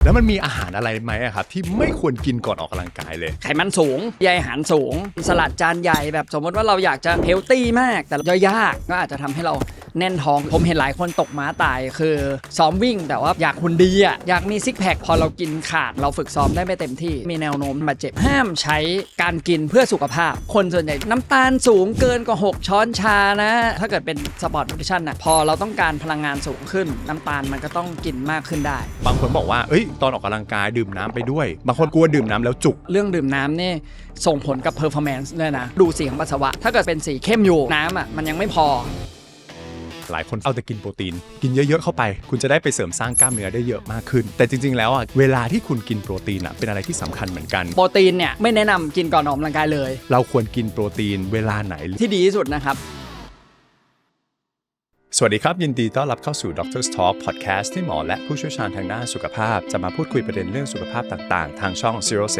แล้วมันมีอาหารอะไรไหมครับที่ไม่ควรกินก่อนออกกำลังกายเลยไขมันสูงใยอาหารสูงสลัดจานใหญ่แบบสมมติว่าเราอยากจะเฮลตี้มากแต่ย่อยยากก็อาจจะทำให้เราแน่นท้องผมเห็นหลายคนตกม้าตายคือซ้อมวิ่งแต่ว่าอยากหุ่นดีอ่ะอยากมีซิกแพคพอเรากินขาดเราฝึกซ้อมได้ไม่เต็มที่มีแนวโน้มบาดเจ็บห้ามใช้การกินเพื่อสุขภาพคนส่วนใหญ่น้ำตาลสูงเกินกว่า6ช้อนชานะถ้าเกิดเป็นสปอร์ตนิวทริชั่นนะพอเราต้องการพลังงานสูงขึ้นน้ำตาลมันก็ต้องกินมากขึ้นได้บางคนบอกว่าตอนออกกำลังกายดื่มน้ำไปด้วยบางคนกลัวดื่มน้ำแล้วจุกเรื่องดื่มน้ำนี่ส่งผลกับ performance เลยนะดูสีของปัสสาวะถ้าเกิดเป็นสีเข้มอยู่น้ำอ่ะมันยังไม่พอหลายคนเอาแต่กินโปรตีนกินเยอะๆเข้าไปคุณจะได้ไปเสริมสร้างกล้ามเนื้อได้เยอะมากขึ้นแต่จริงๆแล้วเวลาที่คุณกินโปรตีนเป็นอะไรที่สำคัญเหมือนกันโปรตีนเนี่ยไม่แนะนำกินก่อนออกกำลังกายเลยเราควรกินโปรตีนเวลาไหนที่ดีที่สุดนะครับสวัสดีครับยินดีต้อนรับเข้าสู่ Doctor's Talk Podcast ที่หมอและผู้เชี่ยวชาญทางด้านสุขภาพจะมาพูดคุยประเด็นรื่องสุขภาพต่างๆทางช่อง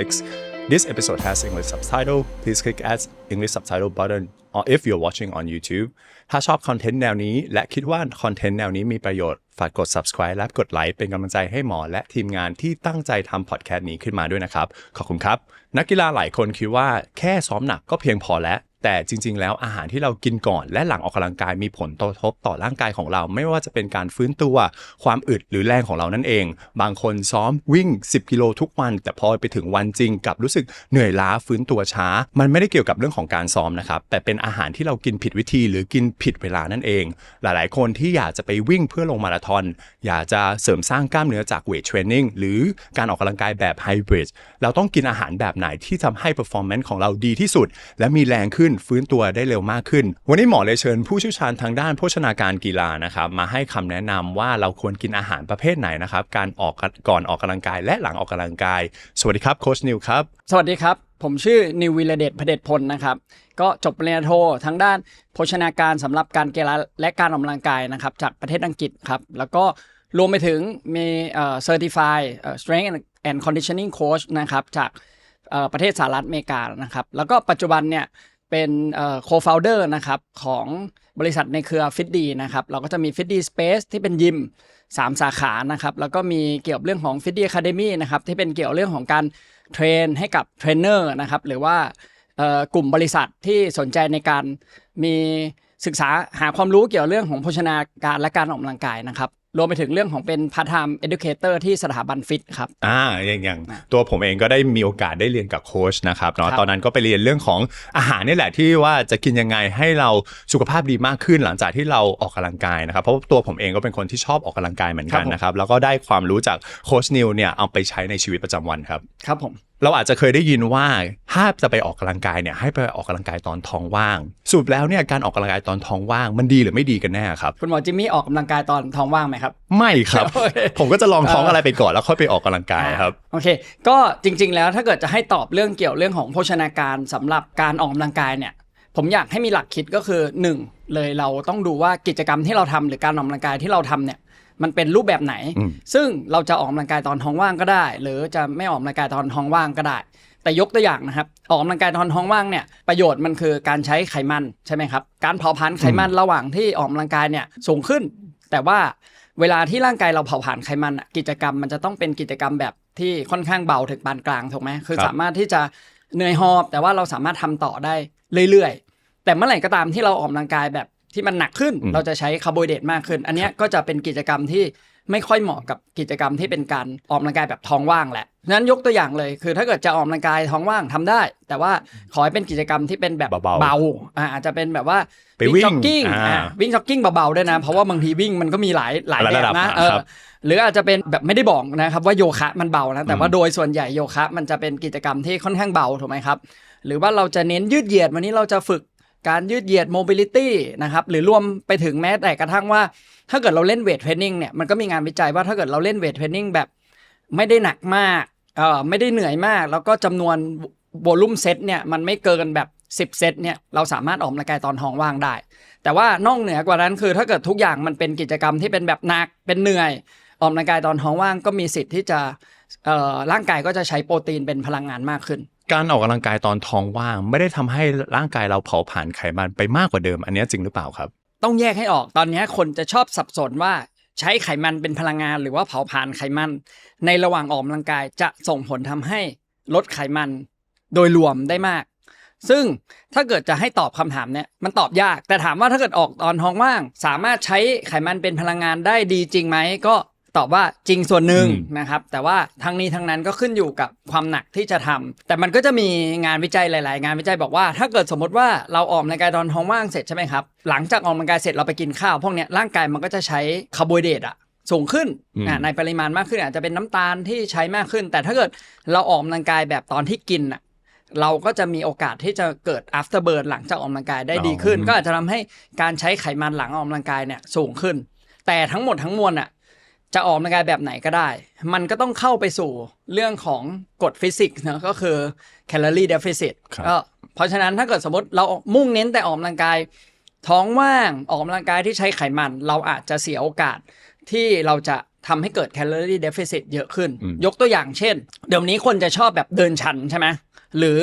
06This episode has English subtitle. Please click add English subtitle button or if you're watching on YouTube. ถ้าชอบคอนเทนต์แนวนี้และคิดว่าคอนเทนต์แนวนี้มีประโยชน์ฝากกด subscribe และกดไลค์เป็นกำลังใจให้หมอและทีมงานที่ตั้งใจทำ podcast นี้ขึ้นมาด้วยนะครับขอบคุณครับนักกีฬาหลายคนคิดว่าแค่ซ้อมหนักก็เพียงพอแล้วแต่จริงๆแล้วอาหารที่เรากินก่อนและหลังออกกำลังกายมีผลกระทบต่อร่างกายของเราไม่ว่าจะเป็นการฟื้นตัวความอึดหรือแรงของเรานั่นเองบางคนซ้อมวิ่ง10กิโลทุกวันแต่พอไปถึงวันจริงกลับรู้สึกเหนื่อยล้าฟื้นตัวช้ามันไม่ได้เกี่ยวกับเรื่องของการซ้อมนะครับแต่เป็นอาหารที่เรากินผิดวิธีหรือกินผิดเวลานั่นเองหลายๆคนที่อยากจะไปวิ่งเพื่อลงมาราธอนอยากจะเสริมสร้างกล้ามเนื้อจากเวทเทรนนิ่งหรือการออกกำลังกายแบบไฮบริดเราต้องกินอาหารแบบไหนที่ทำให้ performance ของเราดีที่สุดและมีแรงขึ้นฟื้นตัวได้เร็วมากขึ้นวันนี้หมอเลยเชิญผู้เชี่ยวชาญทางด้านโภชนาการกีฬานะครับมาให้คำแนะนำว่าเราควรกินอาหารประเภทไหนนะครับก่อนออกกำลังกายและหลังออกกำลังกายสวัสดีครับโค้ชนิวครับสวัสดีครับผมชื่อนิววิรเดช เผด็จพลนะครับก็จบปริญญาโททางด้านโภชนาการสำหรับการกีฬาและการออกกำลังกายนะครับจากประเทศอังกฤษครับแล้วก็รวมไปถึงมีCertified Strength and Conditioning Coach นะครับจากประเทศสหรัฐอเมริกานะครับแล้วก็ปัจจุบันเนี่ยเป็นco-founder นะครับของบริษัทในเครือ FitD นะครับเราก็จะมี FitD Space ที่เป็นยิม3สาขานะครับแล้วก็มีเกี่ยวกับเรื่องของ FitD Academy นะครับที่เป็นเกี่ยวเรื่องของการเทรนให้กับเทรนเนอร์นะครับหรือว่ากลุ่มบริษัทที่สนใจในการมีศึกษาหาความรู้เกี่ยวเรื่องของโภชนาการและการออกกำลังกายนะครับรวมไปถึงเรื่องของเป็น Part Time Educator ที่สถาบันฟิตครับอย่างตัวผมเองก็ได้มีโอกาสได้เรียนกับโค้ชนะครับเนาะตอนนั้นก็ไปเรียนเรื่องของอาหารนี่แหละที่ว่าจะกินยังไงให้เราสุขภาพดีมากขึ้นหลังจากที่เราออกกำลังกายนะครับเพราะตัวผมเองก็เป็นคนที่ชอบออกกำลังกายเหมือนกันนะครับแล้วก็ได้ความรู้จากโค้ชนิวเนี่ยเอาไปใช้ในชีวิตประจำวันครับผมเราอาจจะเคยได้ยินว่าถ้าจะไปออกกำลังกายเนี่ยให้ไปออกกำลังกายตอนท้องว่างสรุปแล้วเนี่ยการออกกำลังกายตอนท้องว่างมันดีหรือไม่ดีกันแน่ครับคุณหมอจิมมี่ออกกำลังกายตอนท้องว่างไหมครับไม่ครับ ผมก็จะลองท้องอะไรไปก่อนแล้วค่อยไปออกกำลังกายครับโอเคก็จริงๆแล้วถ้าเกิดจะให้ตอบเรื่องเกี่ยวเรื่องของโภชนาการสำหรับการออกกำลังกายเนี่ยผมอยากให้มีหลักคิดก็คือ1เลยเราต้องดูว่ากิจกรรมที่เราทำหรือการออกกำลังกายที่เราทำเนี่ยมันเป็นรูปแบบไหนซึ่งเราจะออกกำลังกายตอนท้องว่างก็ได้หรือจะไม่ออกกำลังกายตอนท้องว่างก็ได้แต่ยกตัวอย่างนะครับออกกำลังกายตอนท้องว่างเนี่ยประโยชน์มันคือการใช้ไขมันใช่ไหมครับการเผาผลาญไขมันระหว่างที่ออกกำลังกายเนี่ยสูงขึ้นแต่ว่าเวลาที่ร่างกายเราเผาผลาญไขมันกิจกรรมมันจะต้องเป็นกิจกรรมแบบที่ค่อนข้างเบาถึงปานกลางถูกไหมคือสามารถที่จะเหนื่อยหอบแต่ว่าเราสามารถทำต่อได้เรื่อยๆแต่เมื่อไหร่ก็ตามที่เราออกกำลังกายแบบที่มันหนักขึ้นเราจะใช้คาร์โบไฮเดรตมากขึ้นอันนี้ก็จะเป็นกิจกรรมที่ไม่ค่อยเหมาะกับกิจกรรมที่เป็นการออกกำลังกายแบบท้องว่างแหละนั้นยกตัวอย่างเลยคือถ้าเกิดจะออกกำลังกายท้องว่างทำได้แต่ว่าขอให้เป็นกิจกรรมที่เป็นแบบเบาอาจจะเป็นแบบว่าวิ่งจ็อกกิ้งวิ่งจ็อกกิ้งเบาๆด้วยนะเพราะว่าบางทีวิ่งมันก็มีหลายแบบนะหรืออาจจะเป็นแบบไม่ได้บอกนะครับว่าโยคะมันเบานะแต่ว่าโดยส่วนใหญ่โยคะมันจะเป็นกิจกรรมที่ค่อนข้างเบาถูกไหมครับหรือว่าเราจะเน้นยืดเหยียดวันนี้เราจะฝึกการยืดเหยียด mobility นะครับหรือรวมไปถึงแม้แต่กระทั่งว่าถ้าเกิดเราเล่นเวทเทรนนิ่งเนี่ยมันก็มีงานวิจัยว่าถ้าเกิดเราเล่นเวทเทรนนิ่งแบบไม่ได้หนักมากไม่ได้เหนื่อยมากแล้วก็จำนวนโวลุ่มเซตเนี่ยมันไม่เกินแบบ10เซตเนี่ยเราสามารถออกกำลังกายตอนท้องว่างได้แต่ว่านอกเหนือกว่านั้นคือถ้าเกิดทุกอย่างมันเป็นกิจกรรมที่เป็นแบบหนักเป็นเหนื่อยออกกำลังกายตอนท้องว่างก็มีสิทธิ์ที่จะร่างกายก็จะใช้โปรตีนเป็นพลังงานมากขึ้นการออกกำลังกายตอนท้องว่างไม่ได้ทำให้ร่างกายเราเผาผลาญไขมันไปมากกว่าเดิมอันนี้จริงหรือเปล่าครับต้องแยกให้ออกตอนนี้คนจะชอบสับสนว่า ใช้ไขมันเป็นพลังงานหรือว่าเผาผลาญไขมันในระหว่างออกกำลังกายจะส่งผลทำให้ลดไขมันโดยรวมได้มากซึ่งถ้าเกิดจะให้ตอบคำถามเนี่ยมันตอบยากแต่ถามว่าถ้าเกิดออกตอนท้องว่างสามารถใช้ไขมันเป็นพลังงานได้ดีจริงไหมก็ตอบว่าจริงส่วนหนึ่งนะครับแต่ว่าทั้งนี้ทั้งนั้นก็ขึ้นอยู่กับความหนักที่จะทำแต่มันก็จะมีงานวิจัยหลายๆงานวิจัยบอกว่าถ้าเกิดสมมติว่าเราออกกำลังกายตอนท้องว่างเสร็จใช่ไหมครับหลังจากออกกำลังกายเสร็จเราไปกินข้าวพวกเนี้ยร่างกายมันก็จะใช้คาร์โบไฮเดรตสูงขึ้นในปริมาณมากขึ้นอาจจะเป็นน้ำตาลที่ใช้มากขึ้นแต่ถ้าเกิดเราออกกำลังกายแบบตอนที่กินเราก็จะมีโอกาสที่จะเกิด after burn หลังจากออกกำลังกายได้ดีขึ้นก็อาจจะทำให้การใช้ไขมันหลังออกกำลังกายเนี่ยสูงขึ้นแต่ทั้งหมดทั้งมวลจะออกกำลังกายแบบไหนก็ได้มันก็ต้องเข้าไปสู่เรื่องของกฎฟิสิกส์นะก็คือ calorie deficit ก็เพราะฉะนั้นถ้าเกิดสมมติเรามุ่งเน้นแต่ออกกำลังกายท้องว่างออกกำลังกายที่ใช้ไขมันเราอาจจะเสียโอกาสที่เราจะทำให้เกิด calorie deficit เยอะขึ้นยกตัวอย่างเช่นเดี๋ยวนี้คนจะชอบแบบเดินชันใช่ไหมหรือ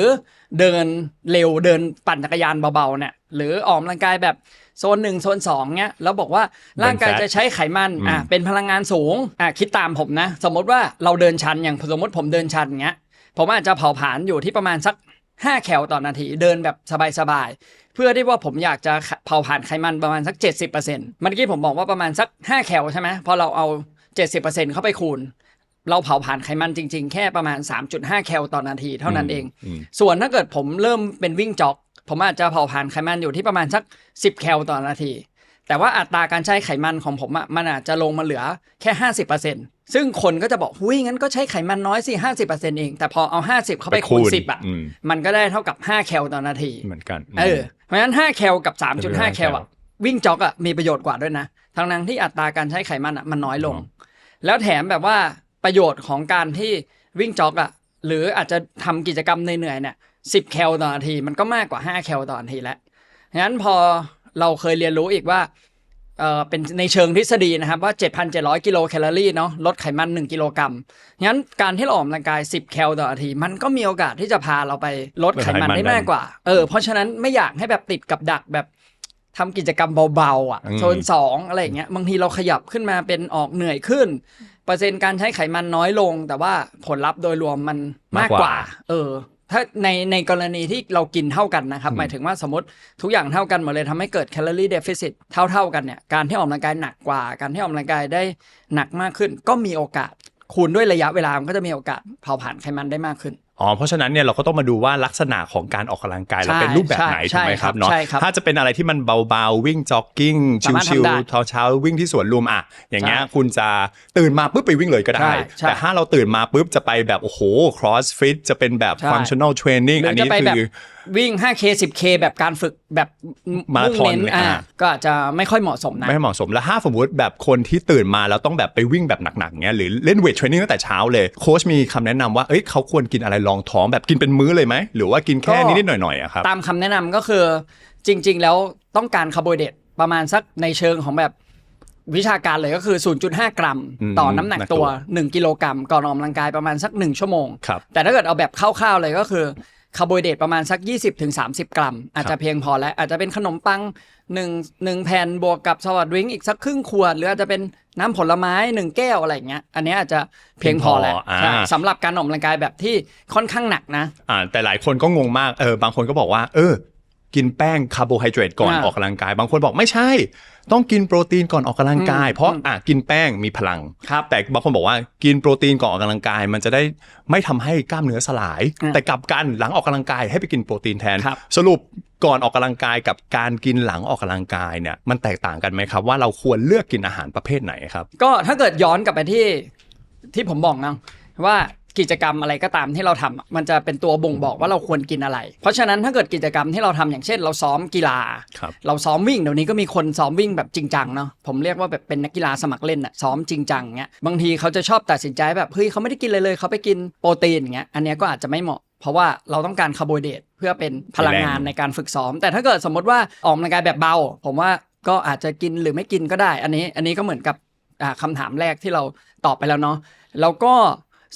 เดินเร็วเดินปั่นจักรยานเบาๆเนี่ยหรือออกกำลังกายแบบโซน1โซน2เงี้ยแล้วบอกว่าร่างกายจะใช้ไขมันเป็นพลังงานสูงคิดตามผมนะสมมติว่าเราเดินชันอย่างสมมติผมเดินชันเงี้ยผมอาจจะเผาผลาญอยู่ที่ประมาณสัก5แคลต่อนาทีเดินแบบสบายๆเพื่อที่ว่าผมอยากจะเผาผลาญไขมันประมาณสัก 70%เมื่อกี้ผมบอกว่าประมาณสัก5แคลใช่ไหมพอเราเอา 70% เข้าไปคูณเราเผาผลาญไขมันจริงๆแค่ประมาณ 3.5 แคลต่อนาทีเท่านั้นเองส่วนถ้าเกิดผมเริ่มเป็นวิ่งจ็อกผมอาจจะเผาผลาญไขมันอยู่ที่ประมาณสัก10แคลต่อนาทีแต่ว่าอัตราการใช้ไขมันของผมมันอาจจะลงมาเหลือแค่ 50% ซึ่งคนก็จะบอกหุ้ยงั้นก็ใช้ไขมันน้อยสิ 50% เองแต่พอเอา50เข้าไปคูณ10มันก็ได้เท่ากับ5แคลต่อนาทีเหมือนกันเพราะฉะนั้น5แคลกับ 3.5 แคลวิ่งจ็อกมีประโยชน์กว่าด้วยนะทั้งที่อัตราการใช้ไขมันมันน้อยลงแล้วแถมแบบว่าประโยชน์ของการที่วิ่งจ็อกหรืออาจจะทำกิจกรรมเหนื่อยๆเนี่ย10แคลต่อนาทีมันก็มากกว่า5แคลต่อนาทีแล้วงั้นพอเราเคยเรียนรู้อีกว่าเป็นในเชิงทฤษฎีนะครับว่า 7,700 กิโลแคลอรี่เนาะลดไขมัน1กิโลกรัมงั้นการที่เราออกกำลังกาย10แคลต่อนาทีมันก็มีโอกาสที่จะพาเราไปลดไขมันได้มากกว่าเพราะฉะนั้นไม่อยากให้แบบติดกับดักแบบทำกิจกรรมเบาๆโซน2อะไรอย่างเงี้ยบางทีเราขยับขึ้นมาเป็นออกเหนื่อยขึ้นเปอร์เซ็นต์การใช้ไขมันน้อยลงแต่ว่าผลลัพธ์โดยรวมมันมากกว่าถ้าในกรณีที่เรากินเท่ากันนะครับหมายถึงว่าสมมติทุกอย่างเท่ากันหมดเลยทำให้เกิดแคลอรี่เดฟิซิตเท่ากันเนี่ยการที่ออกกำลังกายหนักกว่าการที่ออกกำลังกายได้หนักมากขึ้นก็มีโอกาสคูณด้วยระยะเวลามันก็จะมีโอกาสเผาผลาญไขมันได้มากขึ้นเพราะฉะนั้นเนี่ยเราก็ต้องมาดูว่าลักษณะของการออกกำลังกายเราเป็นรูปแบบไหนถูกไหมครับเนาะถ้าจะเป็นอะไรที่มันเบาๆวิ่งจ็อกกิ้งชิลๆเช้าวิ่งที่สวนลุมอย่างเงี้ยคุณจะตื่นมาปุ๊บไปวิ่งเลยก็ได้แต่ถ้าเราตื่นมาปุ๊บจะไปแบบโอ้โห crossfit จะเป็นแบบ functional training อันนี้คือวิ่ง 5K 10K แบบการฝึกแบบมาราธอนก็อาจจะไม่ค่อยเหมาะสมนะไม่เหมาะสมแล้วถ้าสมมติแบบคนที่ตื่นมาแล้วต้องแบบไปวิ่งแบบหนักๆเงี้ยหรือเล่นเวทเทรนนิ่งตั้งแต่เช้าเลยโค้ชมีคำแนะนำว่าเขาควรกินอะไรรองท้องแบบกินเป็นมื้อเลยไหมหรือว่ากินแค่นิดๆหน่อยๆครับตามคำแนะนำก็คือจริงๆแล้วต้องการคาร์โบไฮเดรตประมาณสักในเชิงของแบบวิชาการเลยก็คือ 0.5 กรัมต่อน้ำหนักตัว1กิโลกรัมก่อนออกกำลังกายประมาณสัก1ชั่วโมงแต่ถ้าเกิดเอาแบบคร่าวๆเลยก็คือคาร์โบไฮเดรตประมาณสัก 20-30 กรัมอาจจะเพียงพอแล้วอาจจะเป็นขนมปัง1แผ่นบวกกับซอฟต์ดริงก์อีกสักครึ่งขวดหรืออาจจะเป็นน้ำผลไม้1แก้วอะไรอย่างเงี้ยอันนี้อาจจะเพียงพอแล้วสำหรับการออกกำลังกายแบบที่ค่อนข้างหนักนะแต่หลายคนก็งงมากบางคนก็บอกว่ากินแป้งคาร์โบไฮเดรตก่อนออกกำลังกายบางคนบอกไม่ใช่ต้องกินโปรตีนก่อนออกกำลังกายเพราะกินแป้งมีพลังแต่บางคนบอกว่ากินโปรตีนก่อนออกกำลังกายมันจะได้ไม่ทำให้กล้ามเนื้อสลายแต่กลับกันหลังออกกำลังกายให้ไปกินโปรตีนแทนสรุปก่อนออกกำลังกายกับการกินหลังออกกำลังกายเนี่ยมันแตกต่างกันไหมครับว่าเราควรเลือกกินอาหารประเภทไหนครับก็ถ้าเกิดย้อนกลับไปที่ผมบอกนะว่ากิจกรรมอะไรก็ตามที่เราทำมันจะเป็นตัวบ่งบอกว่าเราควรกินอะไรเพราะฉะนั้นถ้าเกิดกิจกรรมที่เราทำอย่างเช่นเราซ้อมกีฬาเราซ้อมวิ่งเดี๋ยวนี้ก็มีคนซ้อมวิ่งแบบจริงจังเนาะผมเรียกว่าแบบเป็นนักกีฬาสมัครเล่นซ้อมจริงจังเงี้ยบางทีเขาจะชอบตัดสินใจแบบเฮ้ยเขาไม่ได้กินเลยเขาไปกินโปรตีนอย่างเงี้ยอันนี้ก็อาจจะไม่เหมาะเพราะว่าเราต้องการคาร์โบไฮเดรตเพื่อเป็นพลังงานในการฝึกซ้อมแต่ถ้าเกิดสมมติว่าออกกำลังกายแบบเบาผมว่าก็อาจจะกินหรือไม่กินก็ได้อันนี้ก็เหมือนกับคำถามแรกที่เราตอบไปแล้วเนาะแล้วก็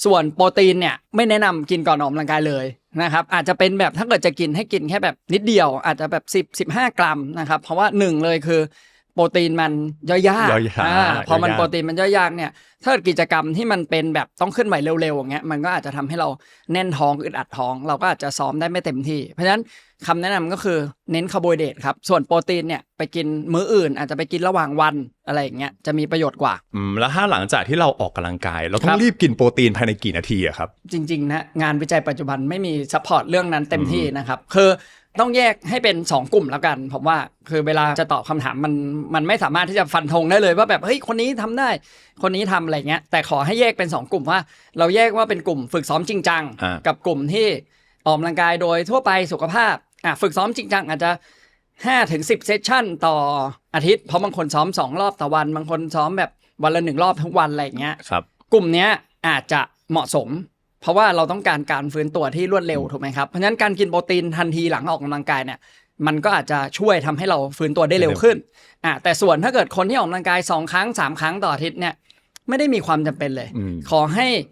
ส่วนโปรตีนเนี่ยไม่แนะนำกินก่อนออกกำลังกายเลยนะครับอาจจะเป็นแบบถ้าเกิดจะกินให้กินแค่แบบนิดเดียวอาจจะแบบ10-15 กรัมนะครับเพราะว่า1เลยคือ โปรตีนมันย่อยยาก พอมัน ย่อยยาก โปรตีนมันย่อยยากเนี่ยถ้าเกิดกิจกรรมที่มันเป็นแบบต้องเคลื่อนไหวเร็วๆอย่างเงี้ยมันก็อาจจะทำให้เราแน่นท้องอึดอัดท้องเราก็อาจจะซ้อมได้ไม่เต็มที่เพราะฉะนั้นคำแนะนำก็คือเน้นคาร์โบไฮเดรตครับส่วนโปรตีนเนี่ยไปกินมื้ออื่นอาจจะไปกินระหว่างวันอะไรอย่างเงี้ยจะมีประโยชน์กว่าแล้วถ้าหลังจากที่เราออกกำลังกายเราต้อ ครั ง บ รีบกินโปรตีนภายในกี่นาทีอะครับ จริงๆนะงานวิจัยปัจจุบันไม่มีซัพพอร์ตเรื่องนั้นเต็มที่นะครับคือต้องแยกให้เป็น2กลุ่มแล้วกันผมว่าคือเวลาจะตอบคำถามมันไม่สามารถที่จะฟันธงได้เลยว่าแบบเฮ้ยคนนี้ทำได้คนนี้ทำอะไรเงี้ยแต่ขอให้แยกเป็น2กลุ่มว่าเราแยกว่าเป็นกลุ่มฝึกซ้อมจริงจังกับกลุ่มที่ออกกำลังกายโดยทั่วไปสุขภาพฝึกซ้อมจริงจังอาจจะ5-10 เซสชั่นต่ออาทิตย์เพราะบางคนซ้อม2รอบต่อวันบางคนซ้อมแบบวันละ1รอบทุกวันอะไรเงี้ยครับกลุ่มเนี้ยอาจจะเหมาะสมเพราะว่าเราต้องการการฟื้นตัวที่รวดเร็วถูกไหมครับเพราะฉะนั้นการกินโปรตีนทันทีหลังออกกำลังกายเนี่ยมันก็อาจจะช่วยทำให้เราฟื้นตัวได้เร็วขึ้นแต่ส่วนถ้าเกิดคนที่ออกกำลังกาย2 ครั้ง 3 ครั้งต่ออาทิตย์เนี่ยไม่ได้มีความจำเป็นเลยขอให้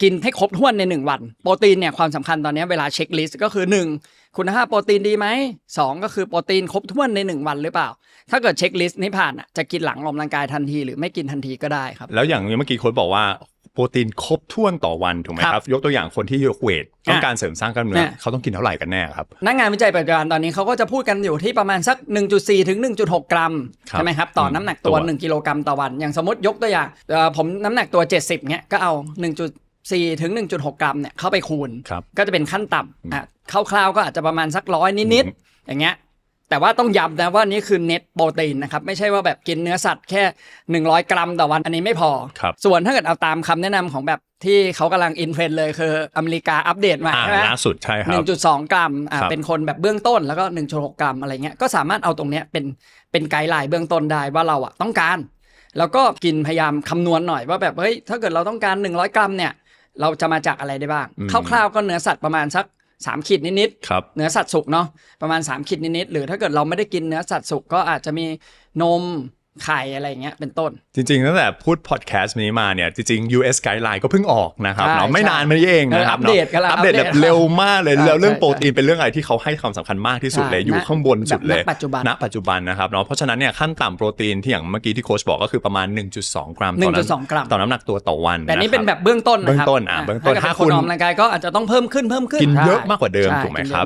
กินให้ครบถ้วนใน1วันโปรตีนเนี่ยความสำคัญตอนนี้เวลาเช็คลิสต์ก็คือ1คุณภาพโปรตีนดีไหม2ก็คือโปรตีนครบถ้วนใน1วันหรือเปล่าถ้าเกิดเช็คลิสต์นี้ผ่านจะกินหลังออกกำลังกายทันทีหรือไม่กินทันทีก็ได้ครับแล้วอย่างเมื่อกี้โค้ชบอกว่าโปรตีนครบถ้วนต่อวันถูกไหมครับยกตัวอย่างคนที่ยกเวทต้องการเสริมสร้างกล้ามเนื้อเขาต้องกินเท่าไหร่กันแน่ครับนักงานวิจัยปัจจุบันตอนนี้เขาก็จะพูดกันอยู่ที่ประมาณสัก 1.4 ถึง 1.6 กรัมใช่ไหมครับต่อน้ำหนักตัว1กิโลกรัมต่อวันอย่างสมมติยกตัวอย่างผมน้ำหนักตัว70เงี้ยก็เอา 1.4 ถึง 1.6 กรัมเนี่ยเข้าไปคูณก็จะเป็นขั้นต่ำคร่าวๆก็อาจจะประมาณสัก100นิดๆอย่างเงี้ยแต่ว่าต้องย้ำนะว่านี่คือเน็ตโปรตีนนะครับไม่ใช่ว่าแบบกินเนื้อสัตว์แค่100กรัมต่อวันอันนี้ไม่พอส่วนถ้าเกิดเอาตามคำแนะนำของแบบที่เขากำลังอินเทรนด์เลยคืออเมริกาอัปเดตมาใช่ไหมล่าสุดใช่ครับ 1.2 กรัมเป็นคนแบบเบื้องต้นแล้วก็ 1.6 กรัมอะไรเงี้ยก็สามารถเอาตรงเนี้ยเป็นไกด์ไลน์เบื้องต้นได้ว่าเราต้องการแล้วก็กินพยายามคำนวณหน่อยว่าแบบเฮ้ยถ้าเกิดเราต้องการ100กรัมเนี่ยเราจะมาจากอะไรได้บ้างคร่าวๆก็เนื้อสัตว์ประมาณสัก3 ขีดนิดๆเนื้อสัตว์สุกเนาะประมาณ3 ขีดนิดๆหรือถ้าเกิดเราไม่ได้กินเนื้อสัตว์สุกก็อาจจะมีนมไข่อะไรอย่างเงี้ยเป็นต้นจริงๆตั้งแต่พูดพอดแคสต์นี้มาเนี่ยจริงๆ US Guideline ก็เพิ่งออกนะครับเนาะไม่นานมานี้เองนะครับอัปเดตแบบเร็วมากเลยแล้วเรื่องโปรตีนเป็นเรื่องอะไรที่เขาให้ความสำคัญมากที่สุดเลยอยู่ข้างบนสุดเลยณปัจจุบันนะครับเนาะเพราะฉะนั้นเนี่ยขั้นต่ำโปรตีนที่อย่างเมื่อกี้ที่โค้ชบอกก็คือประมาณ 1.2 กรัมต่อน้ำหนักตัวต่อวันแต่นี่เป็นแบบเบื้องต้นนะครับเบื้องต้นถ้าคุณออกกำลังกายก็อาจจะต้องเพิ่มขึ้นกินเยอะมากกว่าเดิมถูกไหมครั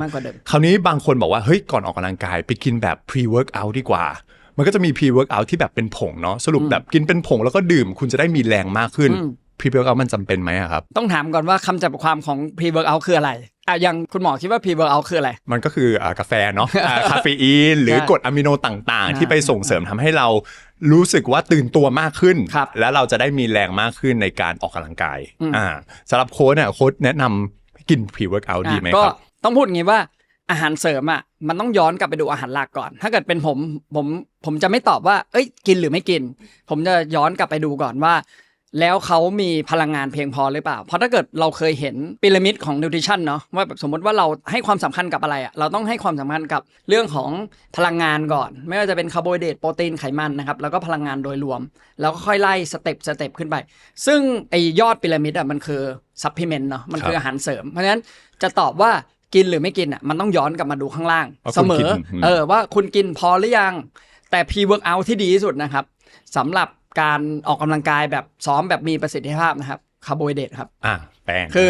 บคราวนี้บางคนบอกว่าเฮ้ยก่อนออกกำลังกายไปกินแบบ pre workout ดีกว่ามันก็จะมี pre-workout ที่แบบเป็นผงเนาะสรุปแบบกินเป็นผงแล้วก็ดื่มคุณจะได้มีแรงมากขึ้น pre-workout มันจำเป็นไหมครับต้องถามก่อนว่าคำจำกัดความของ pre-workout คืออะไรอย่างคุณหมอคิดว่า pre-workout คืออะไรมันก็คือกาแฟเนาะ คาเฟอีนหรือกรดอะมิโนต่างๆที่ไปส่งเสริมทำให้เรารู้สึกว่าตื่นตัวมากขึ้นและเราจะได้มีแรงมากขึ้นในการออกกำลังกายสำหรับโค้ชเนี่ยโค้ชแนะนำกิน pre-workout ดีไหมครับก็ต้องพูดอย่างนี้ว่าอาหารเสริมมันต้องย้อนกลับไปดูอาหารหลักก่อนถ้าเกิดเป็นผมจะไม่ตอบว่าเอ้ยกินหรือไม่กินผมจะย้อนกลับไปดูก่อนว่าแล้วเขามีพลังงานเพียงพอหรือเปล่าเพราะถ้าเกิดเราเคยเห็นพีระมิดของนิวทริชั่นเนาะว่าแบบสมมติว่าเราให้ความสำคัญกับอะไรเราต้องให้ความสำคัญกับเรื่องของพลังงานก่อนไม่ว่าจะเป็นคาร์โบไฮเดรตโปรตีนไขมันนะครับแล้วก็พลังงานโดยรวมแล้วก็ค่อยไล่สเต็ปขึ้นไปซึ่งไอยอดพีระมิดมันคือซัพพลีเมนต์เนาะมันคืออาหารเสริมเพราะฉะนั้นจะตอบว่ากินหรือไม่กินมันต้องย้อนกลับมาดูข้างล่างเสมอว่าคุณกินพอหรือยังแต่ pre-workout ที่ดีที่สุดนะครับสำหรับการออกกำลังกายแบบซ้อมแบบมีประสิทธิภาพนะครับคาร์โบไฮเดรตครับแป้งคื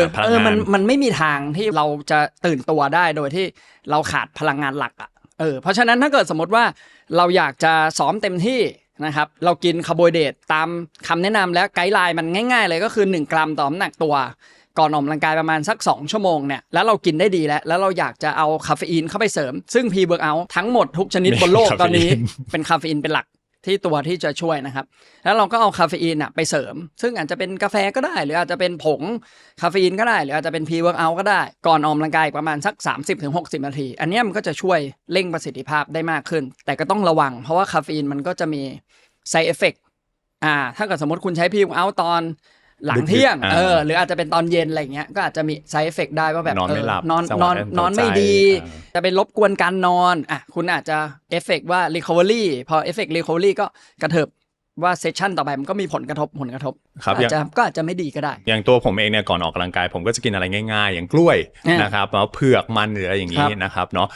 อมันไม่มีทางที่เราจะตื่นตัวได้โดยที่เราขาดพลังงานหลักเพราะฉะนั้นถ้าเกิดสมมติว่าเราอยากจะซ้อมเต็มที่นะครับเรากินคาร์โบไฮเดรตตามคำแนะนำและไกด์ไลน์มันง่ายๆเลยก็คือ1 กรัมต่อน้ำหนักตัวก่อนออกกำลังกายประมาณสัก2 ชั่วโมงเนี่ยแล้วเรากินได้ดีแล้วเราอยากจะเอาคาเฟอีนเข้าไปเสริมซึ่ง pre-workout ทั้งหมดทุกชนิดบนโลกตอนนี้เป็นคาเฟอีนเป็นหลักที่ตัวที่จะช่วยนะครับแล้วเราก็เอาคาเฟอีนไปเสริมซึ่งอาจจะเป็นกาแฟก็ได้หรืออาจจะเป็นผงคาเฟอีนก็ได้หรืออาจจะเป็น pre-workout ก็ได้ก่อนออกกำลังกายประมาณสัก 30-60 นาทีอันนี้มันก็จะช่วยเร่งประสิทธิภาพได้มากขึ้นแต่ก็ต้องระวังเพราะว่าคาเฟอีนมันก็จะมี side effect ถ้าเกิดสมมติคุณใช้ pre-workout ตอนหลังเที่ยงหรืออาจจะเป็นตอนเย็นอะไรเงี้ยก็อาจจะมี side effect ได้ว่าแบบนอนไม่หลับนอนไม่ดีจะเป็นรบกวนการนอนคุณอาจจะเอฟเฟกต์ว่า recovery พอเอฟเฟกต์ recovery ก็กระเถิบว่าเซสชั่นต่อไปมันก็มีผลกระทบก็อาจจะไม่ดีก็ได้อย่างตัวผมเองเนี่ยก่อนออกกำลังกายผมก็จะกินอะไรง่ายๆอย่างกล้วยนะครับเผือกมันหรืออะไรอย่างนี้นะครับเนาะ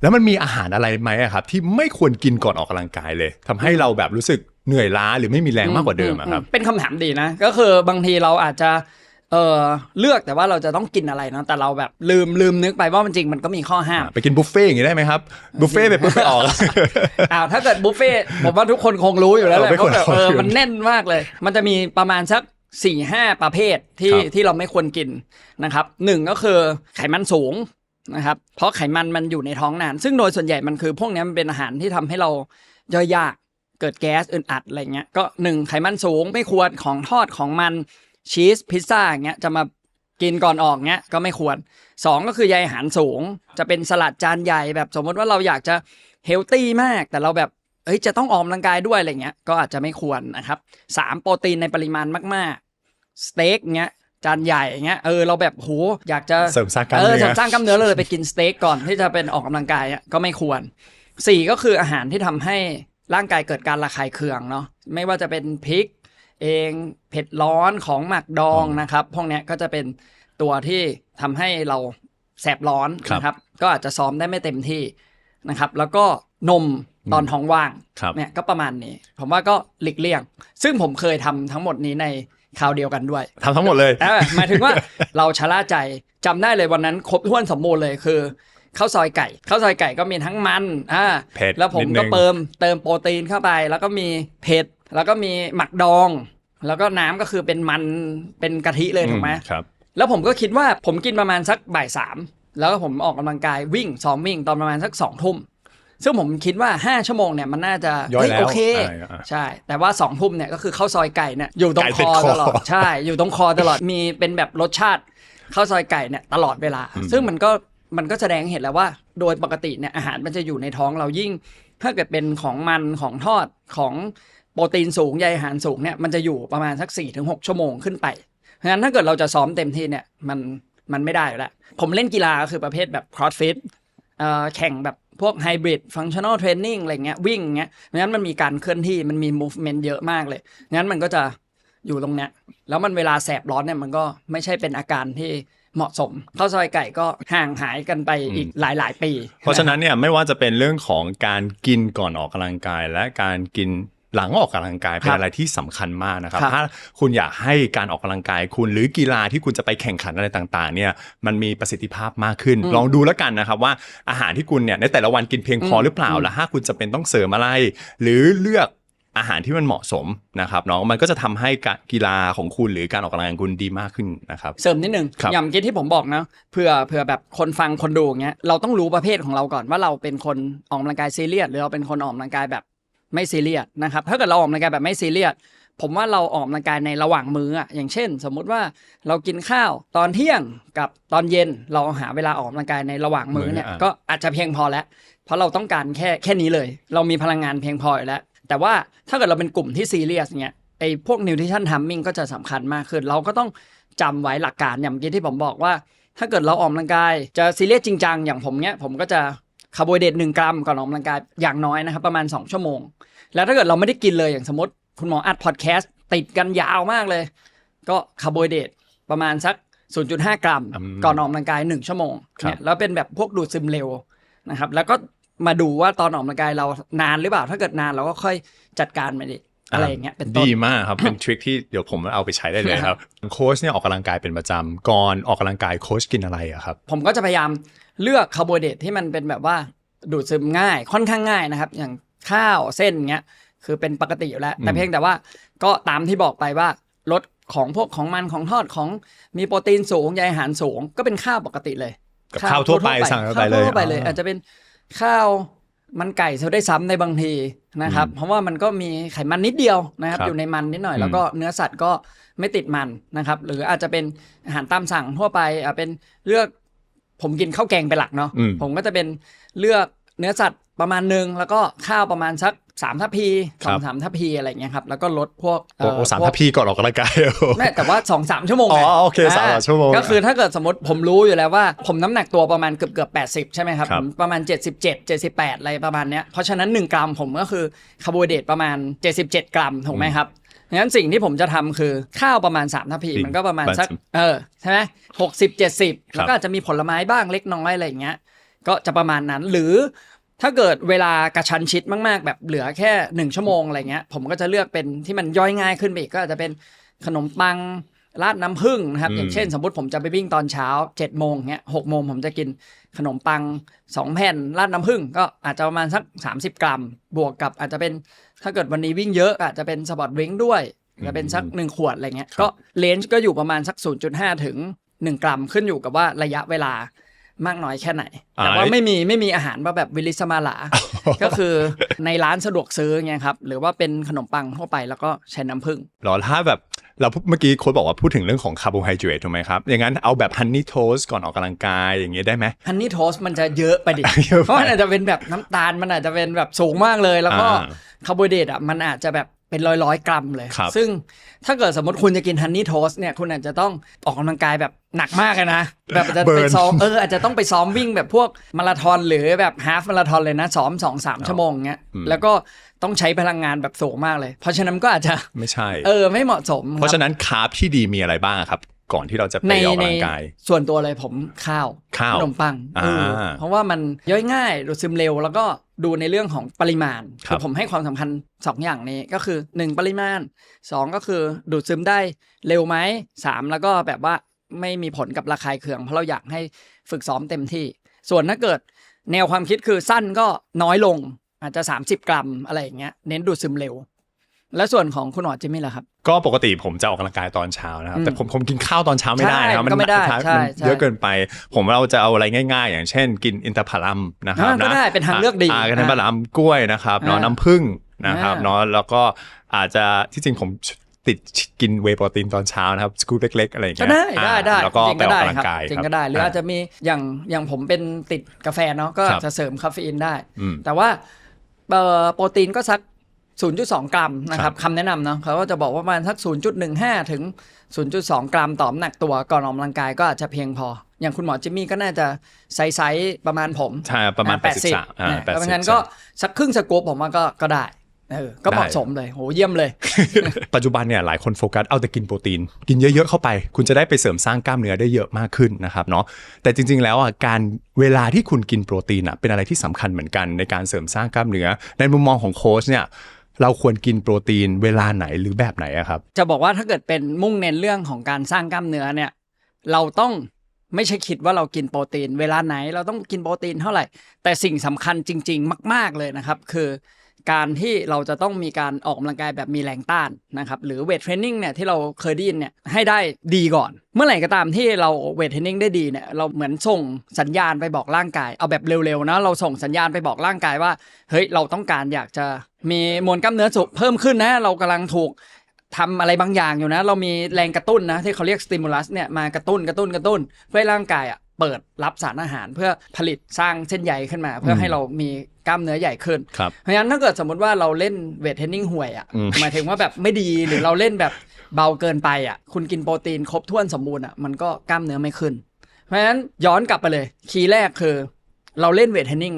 แล้วมันมีอาหารอะไรไหมอะครับที่ไม่ควรกินก่อนออกกำลังกายเลยทำให้เราแบบรู้สึกเหนื่อยล้าหรือไม่มีแรงมากกว่าเดิมอะครับเป็นคำถามดีนะก็คือบางทีเราอาจจะเลือกแต่ว่าเราจะต้องกินอะไรเนาะแต่เราแบบลืมนึกไปว่ามันจริงมันก็มีข้อห้ามไปกินบุฟเฟ่ต์อย่างนี้ได้ไหมครับบุฟเฟ่ต์ไปปุ๊บไปออก ถ้าเกิดบุฟเฟ่ต์ผมว่าทุกคนคงรู้อยู่แล้วแหละเพราะแบบมันแน่นมากเลยมันจะมีประมาณสัก 4-5 ประเภทที่เราไม่ควรกินนะครับ1ก็คือไขมันสูงนะครับเพราะไขมันมันอยู่ในท้องนานซึ่งโดยส่วนใหญ่มันคือพวกนี้มันเป็นอาหารที่ทำให้เราย่อยยากเกิดแก๊สอึดอัดอะไรเงี้ยก็1ไขมันสูงไม่ควรของทอดของมันชีสพิซซ่าอย่างเงี้ยจะมากินก่อนออกเงี้ยก็ไม่ควร2ก็คือใยอาหารสูงจะเป็นสลัดจานใหญ่แบบสมมติว่าเราอยากจะเฮลตี้มากแต่เราแบบจะต้องออกกำลังกายด้วยอะไรเงี้ยก็อาจจะไม่ควรนะครับ3โปรตีนในปริมาณมากๆสเต็กเงี้ยจานใหญ่เงี้ยเราแบบโหอยากจะเสริมสร้างกล้ามเนื้อเสริมสร้างกล้ามเนื้อเลยไปกินสเต็กก่อนที่จะเป็นออกกำลังกายก็ไม่ควร4ก็คืออาหารที่ทำให้ร่างกายเกิดการระคายเคืองเนาะไม่ว่าจะเป็นพริกเองเผ็ดร้อนของหมักดองนะครับพวกนี้ก็จะเป็นตัวที่ทำให้เราแสบร้อนนะครับก็อาจจะซ้อมได้ไม่เต็มที่นะครับแล้วก็นมตอนท้องว่างเนี่ยก็ประมาณนี้ผมว่าก็หลีกเลี่ยงซึ่งผมเคยทำทั้งหมดนี้ในคราวเดียวกันด้วยทำทั้งหมดเลยหมายถึงว่าเราชะล่าใจจำได้เลยวันนั้นครบถ้วนสมบูรณ์เลยคือข้าวซอยไก่ก็มีทั้งมันแล้วผมก็เติมโปรตีนเข้าไปแล้วก็มีเผ็ดแล้วก็มีหมักดองแล้วก็น้ำก็คือเป็นมันเป็นกะทิเลยถูกไหมครับแล้วผมก็คิดว่าผมกินประมาณสักบ่าย 3แล้วก็ผมออกกำลังกายซ้อมวิ่งตอนประมาณสัก 2 ทุ่มซึ่งผมคิดว่า5ชั่วโมงเนี่ยมันน่าจะโอเคใช่แต่ว่า2 ทุ่มเนี่ยก็คือข้าวซอยไก่เนี่ยอยู่ตรงคอตลอดใช่อยู่ตรงคอตลอดมีเป็นแบบรสชาติข้าวซอยไก่เนี่ยตลอดเวลาซึ่งมันก็แสดงเห็นแล้วว่าโดยปกติเนี่ยอาหารมันจะอยู่ในท้องเรายิ่งถ้าเกิดเป็นของมันของทอดของโปรตีนสูงใยอาหารสูงเนี่ยมันจะอยู่ประมาณสัก 4-6 ชั่วโมงขึ้นไปเพราะฉะนั้นถ้าเกิดเราจะซ้อมเต็มที่เนี่ยมันไม่ได้อยู่แล้วผมเล่นกีฬาก็คือประเภทแบบ CrossFit แข่งแบบพวก Hybrid Functional Training อะไรเงี้ยวิ่งเงี้ยเพราะฉะนั้นมันมีการเคลื่อนที่มันมี movement เยอะมากเลยงั้นมันก็จะอยู่ตรงเนี้ยแล้วมันเวลาแสบร้อนเนี่ยมันก็ไม่ใช่เป็นอาการที่เหมาะสมข้าวซอยไก่ก็ห่างหายกันไปอีกหลายปี เพราะฉะนั้นเนี่ยไม่ว่าจะเป็นเรื่องของการกินก่อนออกกำลังกายและการกินหลังออกกำลังกายเป็นอะไรที่สำคัญมากนะครับถ้าคุณอยากให้การออกกำลังกายคุณหรือกีฬาที่คุณจะไปแข่งขันอะไรต่างๆเนี่ยมันมีประสิทธิภาพมากขึ้นลองดูแล้วกันนะครับว่าอาหารที่คุณเนี่ยในแต่ละวันกินเพียงพอหรือเปล่าและถ้าคุณจะเป็นต้องเสริมอะไรหรือเลือกอาหารที่มันเหมาะสมนะครับน้องมันก็จะทำให้กีฬาของคุณหรือการออกกำลังกายของคุณดีมากขึ้นนะครับเสริมนิดนึงอย่างเมื่อกี้ที่ผมบอกนะเผื่อแบบคนฟังคนดูอย่างเงี้ยเราต้องรู้ประเภทของเราก่อนว่าเราเป็นคนออกกำลังกายซีเรียสหรือเราเป็นคนออกกำลังกายแบบไม่ซีเรียสนะครับถ้าเกิดเราออกกำลังกายแบบไม่ซีเรียสผมว่าเราออกกำลังกายในระหว่างมื้ออย่างเช่นสมมุติว่าเรากินข้าวตอนเที่ยงกับตอนเย็นเราหาเวลาออกกำลังกายในระหว่างมื้อเนี่ยก็อาจจะเพียงพอแล้วเพราะเราต้องการแค่นี้เลยเรามีพลังงานเพียงพออยู่แล้วแต่ว่าถ้าเกิดเราเป็นกลุ่มที่ซีเรียสเนี่ยไอ้พวก nutrition timing ก็จะสำคัญมากขึ้นเราก็ต้องจำไว้หลักการอย่างเมื่อกี้ที่ผมบอกว่าถ้าเกิดเราออกกำลังกายจะซีเรียสจริงจังอย่างผมเนี่ยผมก็จะคาร์โบไฮเดรต1 กรัมก่อนออกกำลังกายอย่างน้อยนะครับประมาณ2 ชั่วโมงแล้วถ้าเกิดเราไม่ได้กินเลยอย่างสมมติคุณหมออัดพอดแคสต์ติดกันยาวมากเลยก็คาร์โบไฮเดรตประมาณสัก 0.5 กรัมก่อนออกกำลังกาย1 ชั่วโมงเนี่ยแล้วเป็นแบบพวกดูดซึมเร็วนะครับแล้วก็มาดูว่าตอนออกกำลังกายเรานานหรือเปล่าถ้าเกิดนานเราก็ค่อยจัดการมันอะไรอย่างเงี้ยเป็นต้นดีมากครับ เป็นทริคที่เดี๋ยวผมเอาไปใช้ได้เลยครับโค้ชเนี่ยออกกำลังกายเป็นประจำก่อนออกกำลังกายโค้ชกินอะไรอะครับผมก็จะพยายามเลือกคาร์โบไฮเดรตที่มันเป็นแบบว่าดูดซึมง่ายค่อนข้างง่ายนะครับอย่างข้าวเส้นเงี้ยคือเป็นปกติอยู่แล้วแต่เพียงแต่ว่าก็ตามที่บอกไปว่าลดของพวกของมันของทอดของมีโปรตีนสูงใยอาหารสูงก็เป็นข้าวปกติเลยกับข้าวทั่วไปสั่งไปเลยอาจจะเป็นข้าวมันไก่ซะได้ซ้ำในบางทีนะครับเพราะว่ามันก็มีไขมันนิดเดียวนะครับอยู่ในมันนิดหน่อยแล้วก็เนื้อสัตว์ก็ไม่ติดมันนะครับหรืออาจจะเป็นอาหารตามสั่งทั่วไปเป็นเลือกผมกินข้าวแกงเป็นหลักเนาะผมก็จะเป็นเลือกเนื้อสัตว์ประมาณนึงแล้วก็ข้าวประมาณสัก3 ทัพพี 2-3 ทัพพีอะไรเงี้ยครับแล้วก็ลดพวก3 ทัพพีก่อนออกกำลังกายไม่แต่ว่า 2-3 ชั่วโมงโอเค3 ชั่วโมงก็คือถ้าเกิดสมมติผมรู้อยู่แล้วว่าผมน้ำหนักตัวประมาณเกือบ80ใช่ไหมครับประมาณ77-78อะไรประมาณเนี้ยเพราะฉะนั้น1 กรัมผมก็คือคาร์โบไฮเดรตประมาณ77 กรัมถูกไหมครับงั้นสิ่งที่ผมจะทำคือข้าวประมาณ3 ทัพพีมันก็ประมาณสักใช่ไหม60-70แล้วก็อาจจะมีผลไม้บ้างเล็กน้อยอะไรอย่างเงี้ย ก็จะประมาณนั้นหรือถ้าเกิดเวลากระชันชิดมากๆแบบเหลือแค่1ชั่วโมงอะไรเงี้ยผมก็จะเลือกเป็นที่มันย่อยง่ายขึ้นไปอีกก็อาจจะเป็นขนมปังราดน้ำผึ้งนะครับอย่างเช่นสมมติผมจะไปวิ่งตอนเช้า7โมงเงี้ย6โมงผมจะกินขนมปัง2แผ่นราดน้ำผึ้งก็อาจจะประมาณสัก30 กรัมบวกกับอาจจะเป็นถ้าเกิดวันนี้วิ่งเยอะอาจจะเป็นสปอร์ตดริงก์ด้วยจะเป็นสัก1ขวดอะไรเงี้ยก็เลนจ์ก็อยู่ประมาณสัก 0.5 ถึง1 กรัมขึ้นอยู่กับว่าระยะเวลามากน้อยแค่ไหนแต่ว่าไม่มีอาหารแบบวิลิสมาลา ก็คือในร้านสะดวกซื้อไงครับหรือว่าเป็นขนมปังทั่วไปแล้วก็ใช้น้ำผึ้งหรอถ้าแบบเราเมื่อกี้โค้ชบอกว่าพูดถึงเรื่องของคาร์โบไฮเดรตถูกไหมครับอย่างนั้นเอาแบบฮันนี่โทสต์ก่อนออกกำลังกายอย่างเงี้ยได้ไหมฮันนี่โทสต์มันจะเยอะไปดิ เพราะมันอาจจะเป็นแบบน้ำตาลมันอาจจะเป็นแบบสูงมากเลยแล้วก็คาร์โบไฮเดรตอ่ะมันอาจจะแบบเป็นร้อยกรัมเลยซึ่งถ้าเกิดสมมติคุณจะกินฮันนี่โทสต์เนี่ยคุณอาจจะต้องออกกำลังกายแบบหนักมากเลยนะแบบจะไปซ้อมอาจจะต้องไปซ้อมวิ่งแบบพวกมาราธอนหรือแบบฮาล์ฟมาราธอนเลยนะซ้อม 2-3 ชั่วโมงเงี้ยแล้วก็ต้องใช้พลังงานแบบสูงมากเลยเพราะฉะนั้นก็อาจจะไม่ใช่ไม่เหมาะสมเพราะฉะนั้นคาร์บที่ดีมีอะไรบ้างครับก่อนที่เราจะไปออกกำลังกายส่วนตัวเลยผมข้าวขนมปังเพราะว่ามันย่อยง่ายดูดซึมเร็วแล้วก็ดูในเรื่องของปริมาณคือผมให้ความสำคัญ2อย่างนี้ก็คือ1ปริมาณ2ก็คือดูดซึมได้เร็วไหม3แล้วก็แบบว่าไม่มีผลกับระคายเคืองเพราะเราอยากให้ฝึกซ้อมเต็มที่ส่วนถ้าเกิดแนวความคิดคือสั้นก็น้อยลงอาจจะ30 กรัมอะไรอย่างเงี้ยเน้นดูดซึมเร็วและส่วนของคุณหมอจิมมี่ล่ะครับก็ปกติผมจะออกกำลังกายตอนเช้านะครับแต่ผมกินข้าวตอนเช้าไม่ได้นะครับมันไม่ได้เยอะเกินไปเราจะเอาอะไรง่ายๆอย่างเช่นกินอินทผลัมนะครับก็ได้เป็นทางเลือกดีอินทผลัมกล้วยนะครับเนาะน้ำผึ้งนะครับเนาะแล้วก็อาจจะที่จริงผมติดกินเวย์โปรตีนตอนเช้านะครับสกู๊ปเล็กๆอะไรอย่างเงี้ยได้แล้วก็ไปออกกำลังกายจริงก็ได้หรืออาจจะมีอย่างผมเป็นติดกาแฟเนาะก็จะเสริมคาเฟอีนได้แต่ว่าโปรตีนก็สัก0.2 กรัมนะครับคำแนะนำเนาะเขาก็จะบอกว่าประมาณสัก 0.15 ถึง 0.2 กรัมต่อน้ำหนักตัวก่อนออกกำลังกายก็อาจจะเพียงพออย่างคุณหมอจิมมี่ก็น่าจะไซส์ประมาณผมใช่ประมาณ80เพราะงั้นก็สักครึ่งสกู๊ปผมว่าก็ได้ก็เหมาะสมเลยโหเยี่ยมเลย ปัจจุบันเนี่ยหลายคนโฟกัสเอาแต่กินโปรตีนกินเยอะๆเข้าไปคุณจะได้ไปเสริมสร้างกล้ามเนื้อได้เยอะมากขึ้นนะครับเนาะแต่จริงๆแล้วการเวลาที่คุณกินโปรตีนเป็นอะไรที่สำคัญเหมือนกันในการเสริมสร้างกล้ามเนื้อในมุมมองของโค้ชเนี่ยเราควรกินโปรตีนเวลาไหนหรือแบบไหนครับจะบอกว่าถ้าเกิดเป็นมุ่งเน้นเรื่องของการสร้างกล้ามเนื้อเนี่ยเราต้องไม่ใช่คิดว่าเรากินโปรตีนเวลาไหนเราต้องกินโปรตีนเท่าไหร่แต่สิ่งสำคัญจริงๆมากๆเลยนะครับคือการที่เราจะต้องมีการออกกำลังกายแบบมีแรงต้านนะครับหรือเวทเทรนนิ่งเนี่ยที่เราเคยได้ยินเนี่ยให้ได้ดีก่อนเมื่อไหร่ก็ตามที่เราเวทเทรนนิ่งได้ดีเนี่ยเราเหมือนส่งสัญญาณไปบอกร่างกายเอาแบบเร็วๆนะเราส่งสัญญาณไปบอกร่างกายว่าเฮ้ยเราต้องการอยากจะมีมวลกล้ามเนื้อเพิ่มขึ้นนะเรากำลังถูกทำอะไรบางอย่างอยู่นะเรามีแรงกระตุ้นนะที่เขาเรียกสติมูลัสเนี่ยมากระตุ้นเพื่อให้ร่างกายเปิดรับสารอาหารเพื่อผลิตสร้างเส้นใยขึ้นมาเพื่อให้เรามีกล้ามเนื้อใหญ่ขึ้นเพราะฉะนั้นถ้าเกิดสมมติว่าเราเล่นเวทเทรนนิ่งห่วยหมายถึงว่าแบบไม่ดีหรือเราเล่นแบบเบาเกินไปคุณกินโปรตีนครบถ้วนสมบูรณ์มันก็กล้ามเนื้อไม่ขึ้นเพราะฉะนั้นย้อนกลับไปเลยคีย์แรกคือเราเล่นเวทเทรนนิ่ง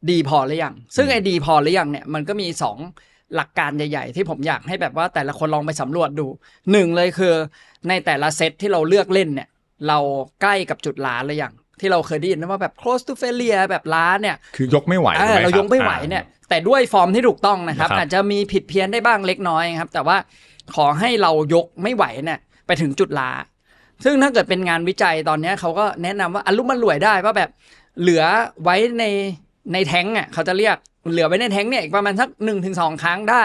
ดีพอหรือยังซึ่งไอ้ดีพอหรือยังเนี่ยมันก็มี2หลักการใหญ่ๆที่ผมอยากให้แบบว่าแต่ละคนลองไปสำรวจดู1เลยคือในแต่ละเซตที่เราเลือกเล่นเนี่ยเราใกล้กับจุดล้าหรือยังที่เราเคยได้ยินว่าแบบ close to failure แบบล้าเนี่ยคือยกไม่ไหวเรายกไม่ไหวเนี่ยแต่ด้วยฟอร์มที่ถูกต้องนะครับอาจจะมีผิดเพี้ยนได้บ้างเล็กน้อยครับแต่ว่าขอให้เรายกไม่ไหวเนี่ยไปถึงจุดล้าซึ่งถ้าเกิดเป็นงานวิจัยตอนนี้เขาก็แนะนำว่าอารมณ์มันรวยได้ว่าแบบเหลือไว้ในแท้งเขาจะเรียกเหลือไว้ในแท้งเนี่ยอีกประมาณสัก 1-2 ครั้งได้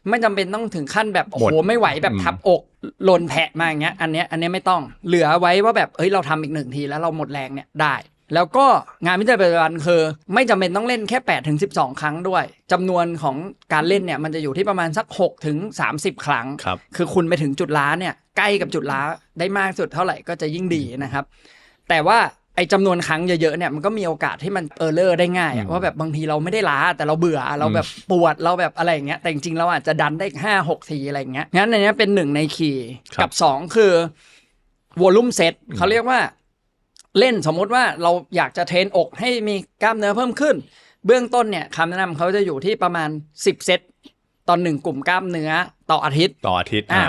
ไม่จำเป็นต้องถึงขั้นแบบโอ้โหไม่ไหวแบบทับอกหล่นแผะมาอย่างเงี้ยอันเนี้ยไม่ต้องเหลือไว้ว่าแบบเราทำอีก1ทีแล้วเราหมดแรงเนี่ยได้แล้วก็งานวิจัยปัจจุบันคือไม่จำเป็นต้องเล่นแค่ 8-12 ครั้งด้วยจำนวนของการเล่นเนี่ยมันจะอยู่ที่ประมาณสัก 6-30 ครั้งคือคุณไปถึงจุดล้าเนี่ยใกล้กับจุดล้าได้มากสุดเท่าไหร่ก็จะยิ่งดีนะครับแต่ว่าไอ้จำนวนครั้งเยอะๆเนี่ยมันก็มีโอกาสที่มันเออร์เลอร์ได้ง่ายว่าแบบบางทีเราไม่ได้ล้าแต่เราเบื่อเราแบบปวดเราแบบอะไรอย่างเงี้ยแต่จริงๆเราอาจจะดันได้5-6 ทีอะไรอย่างเงี้ยงั้นอันนี้เป็น1ในคีย์กับ2คือวอลลุ่มเซตเขาเรียกว่าเล่นสมมติว่าเราอยากจะเทรนอกให้มีกล้ามเนื้อเพิ่มขึ้นเบื้องต้นเนี่ยคำแนะนำเขาจะอยู่ที่ประมาณ10 เซตตอน1กลุ่มกล้ามเนื้อต่ออาทิตย์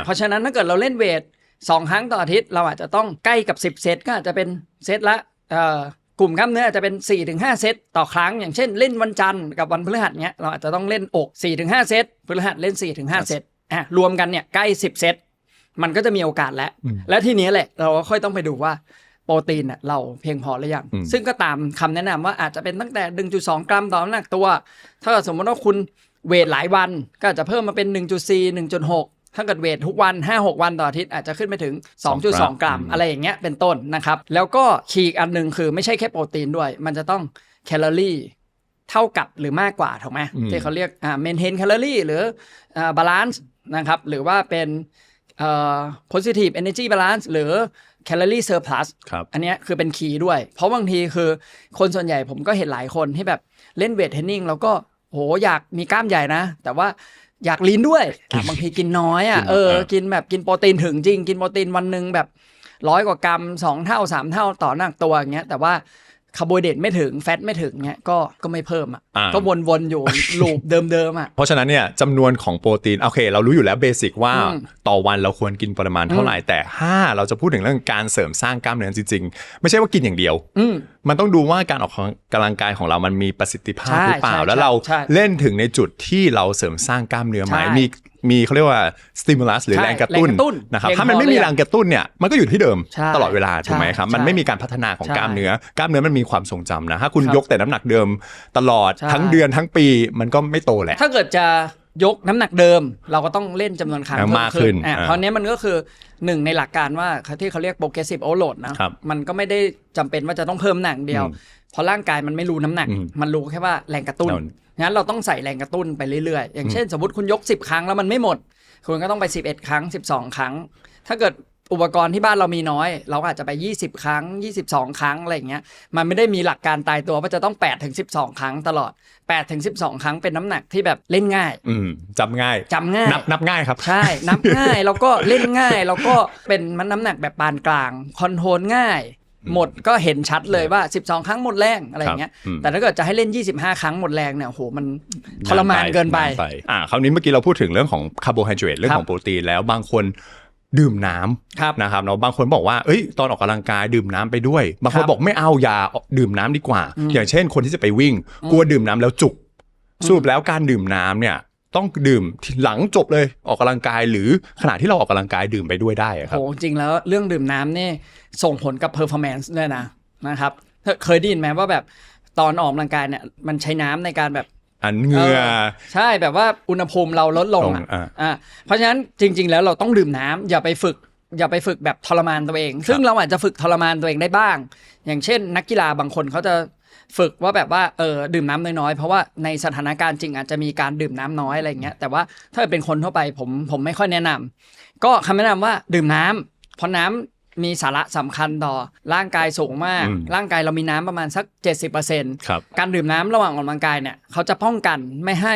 เพราะฉะนั้นถ้าเกิดเราเล่นเวท2 ครั้งต่ออาทิตย์เราอาจจะต้องใกล้กับ10 เซตก็อาจจะเป็นเซตละ กลุ่มกล้ามเนื้ออาจจะเป็น 4-5 เซตต่อครั้งอย่างเช่นเล่นวันจันทร์กับวันพฤหัสเงี้ยเราอาจจะต้องเล่นอก 4-5 เซตพฤหัสเล่น 4-5 เซตรวมกันเนี่ยใกล้10เซตมันก็จะมีโอกาสและทีนี้แหละเราก็ค่อยต้องไปดูว่าโปรตีนเนี่ยเราเพียงพอหรือยังซึ่งก็ตามคำแนะนำว่าอาจจะเป็นตั้งแต่ 1.2 กรัมต่อน้ำหนักตัวถ้าสมมติว่าคุณเวทหลายวันก็อาจจะเพิ่มมาเป็น 1.4 1.6 ถ้าเกิดเวททุกวัน 5-6 วันต่ออาทิตย์อาจจะขึ้นไปถึง 2.2 กรัมอะไรอย่างเงี้ยเป็นต้นนะครับแล้วก็คีย์อีกอันนึงคือไม่ใช่แค่โปรตีนด้วยมันจะต้องแคลอรี่เท่ากับหรือมากกว่าถูกไหมที่เขาเรียกmaintain แคลอรี่หรือบาลานซ์นะครับหรือว่าเป็นpositive energy balance หรือ calorie surplus อันนี้คือเป็นคีย์ด้วยเพราะบางทีคือคนส่วนใหญ่ผมก็เห็นหลายคนที่แบบเล่นเวทเทรนนิ่งแล้วก็โหอยากมีกล้ามใหญ่นะแต่ว่าอยากลีนด้วยบางทีกินน้อยกินแบบกินโปรตีนถึงจริงกินโปรตีนวันนึงแบบ100 กว่ากรัม2 เท่า 3 เท่าต่อน้ำหนักตัวอย่างเงี้ยแต่ว่าคาร์โบไฮเดรตไม่ถึงแฟตไม่ถึงเงี้ยก็ไม่เพิ่มก็วนๆอยู่ ลูปเดิมๆเพราะฉะนั้นเนี่ยจำนวนของโปรตีนโอเคเรารู้อยู่แล้วเบสิกว่าต่อวันเราควรกินปริมาณเท่าไหร่แต่เราจะพูดถึงเรื่องการเสริมสร้างกล้ามเนื้อจริงๆไม่ใช่ว่ากินอย่างเดียวมันต้องดูว่าการออกกำลังกายของเรามันมีประสิทธิภาพหรือเปล่าแล้วเราเล่นถึงในจุดที่เราเสริมสร้างกล้ามเนื้อไหมมีเขาเรียกว่า stimulus หรือแรงกระตุ้นนะครับถ้ามันไม่มีแรงกระตุ้นเนี่ยมันก็อยู่ที่เดิมตลอดเวลาถูกไหมครับมันไม่มีการพัฒนาของกล้ามเนื้มันมีความทรงจำนะถ้าคุณยกแต่น้ำหนักเดิมตลอดทั้งเดือนทั้งปีมันก็ไม่โตแหละถ้าเกิดจะยกน้ำหนักเดิมเราก็ต้องเล่นจำนวนครั้งมากขึ้นเพราะนี้มันก็คือหนึ่งในหลักการว่าที่เขาเรียก progressive overload นะมันก็ไม่ได้จำเป็นว่าจะต้องเพิ่มหนักเดียวเพราะร่างกายมันไม่รู้น้ำหนักมันรู้แค่ว่าแรงกระตุ้นงั้นเราต้องใส่แรงกระตุ้นไปเรื่อยๆอย่างเช่นสมมติคุณยก10 ครั้งแล้วมันไม่หมดคุณก็ต้องไป11 ครั้ง12 ครั้งถ้าเกิดอุปกรณ์ที่บ้านเรามีน้อยเราอาจจะไป20 ครั้ง22 ครั้งอะไรอย่างเงี้ยมันไม่ได้มีหลักการตายตัวว่าจะต้อง8 ถึง 12 ครั้งตลอด8 ถึง 12 ครั้งเป็นน้ำหนักที่แบบเล่นง่ายจำง่ายนับง่ายครับใช่นับง่ายแล้วก็เล่นง่ายแล้วก็เป็นน้ำหนักแบบปานกลางคอนโทรลง่ายหมดก็เห็นชัดเลยว่า12 ครั้งหมดแรงอะไรอย่างเงี้ยแต่ถ้าเกิดจะให้เล่น25 ครั้งหมดแรงเนี่ยโหมันทรมานเกินไปคราวนี้เมื่อกี้เราพูดถึงเรื่องของคาร์โบไฮเดรตเรื่องของโปรตีนแล้วบางคนดื่มน้ำนะครับเนาะบางคนบอกว่าตอนออกกำลังกายดื่มน้ำไปด้วยบางคนบอกไม่เอาอย่าดื่มน้ำดีกว่าอย่างเช่นคนที่จะไปวิ่งกลัวดื่มน้ำแล้วจุกสรุปแล้วการดื่มน้ำเนี่ยต้องดื่มหลังจบเลยออกกำลังกายหรือขณะที่เราออกกำลังกายดื่มไปด้วยได้ครับโหจริงแล้วเรื่องดื่มน้ำนี่ส่งผลกับ performance ด้วยนะครับเคยได้ยินไหมว่าแบบตอนออกกำลังกายเนี่ยมันใช้น้ำในการแบบเหงื่อใช่แบบว่าอุณหภูมิเราลดลงเพราะฉะนั้นจริงๆแล้วเราต้องดื่มน้ำอย่าไปฝึกแบบทรมานตัวเองซึ่งเราอาจจะฝึกทรมานตัวเองได้บ้างอย่างเช่นนักกีฬาบางคนเขาจะฝึกว่าแบบว่าดื่มน้ำน้อยๆเพราะว่าในสถานการณ์จริงอาจจะมีการดื่มน้ำน้อยอะไรเงี้ยแต่ว่าถ้าเป็นคนทั่วไปผมไม่ค่อยแนะนำก็คำแนะนำว่าดื่มน้ำเพราะน้ำมีสาระสำคัญต่อร่างกายสูงมากร่างกายเรามีน้ำประมาณสัก 70% การดื่มน้ำระหว่างออกกำลังกายเนี่ยเขาจะป้องกันไม่ให้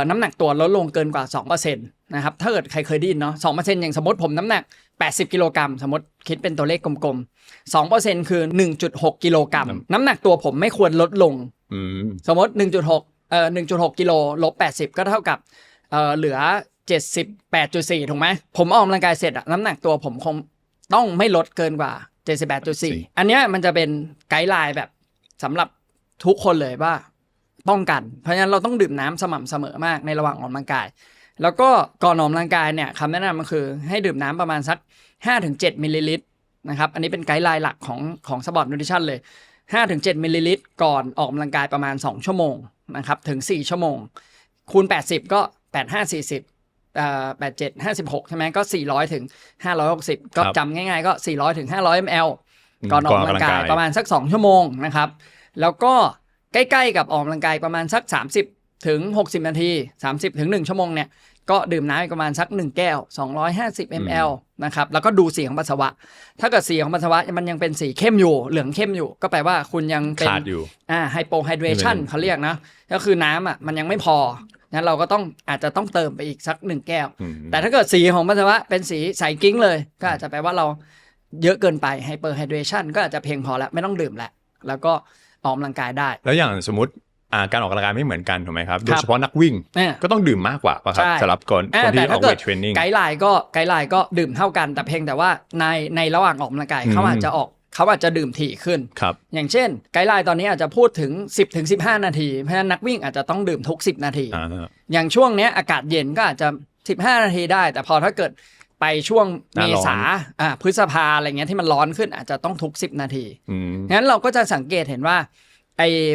น้ำหนักตัวลดลงเกินกว่า 2% นะครับถ้าเกิดใครเคยได้ยินเนาะ 2% อย่างสมมติผมน้ำหนัก80 กิโลกรัมสมมติคิดเป็นตัวเลขกลมๆ 2% คือ 1.6 กิโลกรัมน้ำหนักตัวผมไม่ควรลดลงสมมติ 1.6 กิโลลบ80ก็เท่ากับเหลือ 78.4 ถูกไหมผมออกกำลังกายเสร็จน้ำหนักตัวผมคงต้องไม่ลดเกินกว่า 78.4 อันเนี้ยมันจะเป็นไกด์ไลน์แบบสำหรับทุกคนเลยว่าป้องกันเพราะฉะนั้นเราต้องดื่มน้ำสม่ำเสมอมากในระหว่างออกกำลังกายแล้วก็ก่อนออกกำลังกายเนี่ยคำแนะนำมันคือให้ดื่มน้ำประมาณสัก 5-7 มิลลิลิตรนะครับอันนี้เป็นไกด์ไลน์หลักของ Sport Nutrition เลย 5-7 มิลลิลิตรก่อนออกกำลังกายประมาณ2ชั่วโมงนะครับถึง4ชั่วโมงคูณ80ก็85 4087 56ใช่ไหมก็400ถึง560ก็จำง่ายๆก็400ถึง500 ml ก่อนออกกำลังกายประมาณสัก2ชั่วโมงนะครับแล้วก็ใกล้ๆกับออกกำลังกายประมาณสัก30ถึง60นาที30ถึง1ชั่วโมงเนี่ยก็ดื่มน้ำประมาณสัก1แก้ว250 ml นะครับแล้วก็ดูสีของปัสสาวะถ้าเกิดสีของปัสสาวะมันยังเป็นสีเข้มอยู่เหลืองเข้มอยู่ก็แปลว่าคุณยังเป็นไฮโปไฮเดรชันเขาเรียกนะก็คือน้ำมันยังไม่พองั้นเราก็อาจจะต้องเติมไปอีกสัก1แก้วแต่ถ้าเกิดสีของปัสสาวะเป็นสีใสกิ้งเลยก็อาจจะแปลว่าเราเยอะเกินไปไฮเปอร์ไฮเดรชันก็อาจจะเพียงพอแล้วไม่ต้องดื่มแล้วก็ออกกำลังกายได้แล้วอย่างสมมติการออกกำลังกายไม่เหมือนกันถูกไหมครับโดยเฉพาะนักวิ่งก็ต้องดื่มมากกว่าป่ะครับสำหรับคนที่ออกเวทเทรนนิ่งไกด์ไลน์ก็ดื่มเท่ากันแต่เพียงแต่ว่าในระหว่างออกกำลังกายเขาอาจจะออก เขาอาจจะดื่มถี่ขึ้นครับอย่างเช่นไกด์ไลน์ตอนนี้อาจจะพูดถึง 10-15 นาทีเพราะฉะนั้นนักวิ่งอาจจะต้องดื่มทุก10นาทีอย่างช่วงนี้อากาศเย็นก็อาจจะ15นาทีได้แต่พอถ้าเกิดไปช่วงเมษาพฤษภาอะไรเงี้ยที่มันร้อนขึ้นอาจจะต้องทุก10นาทีงั้นเราก็จะสังเกตเห็นว่า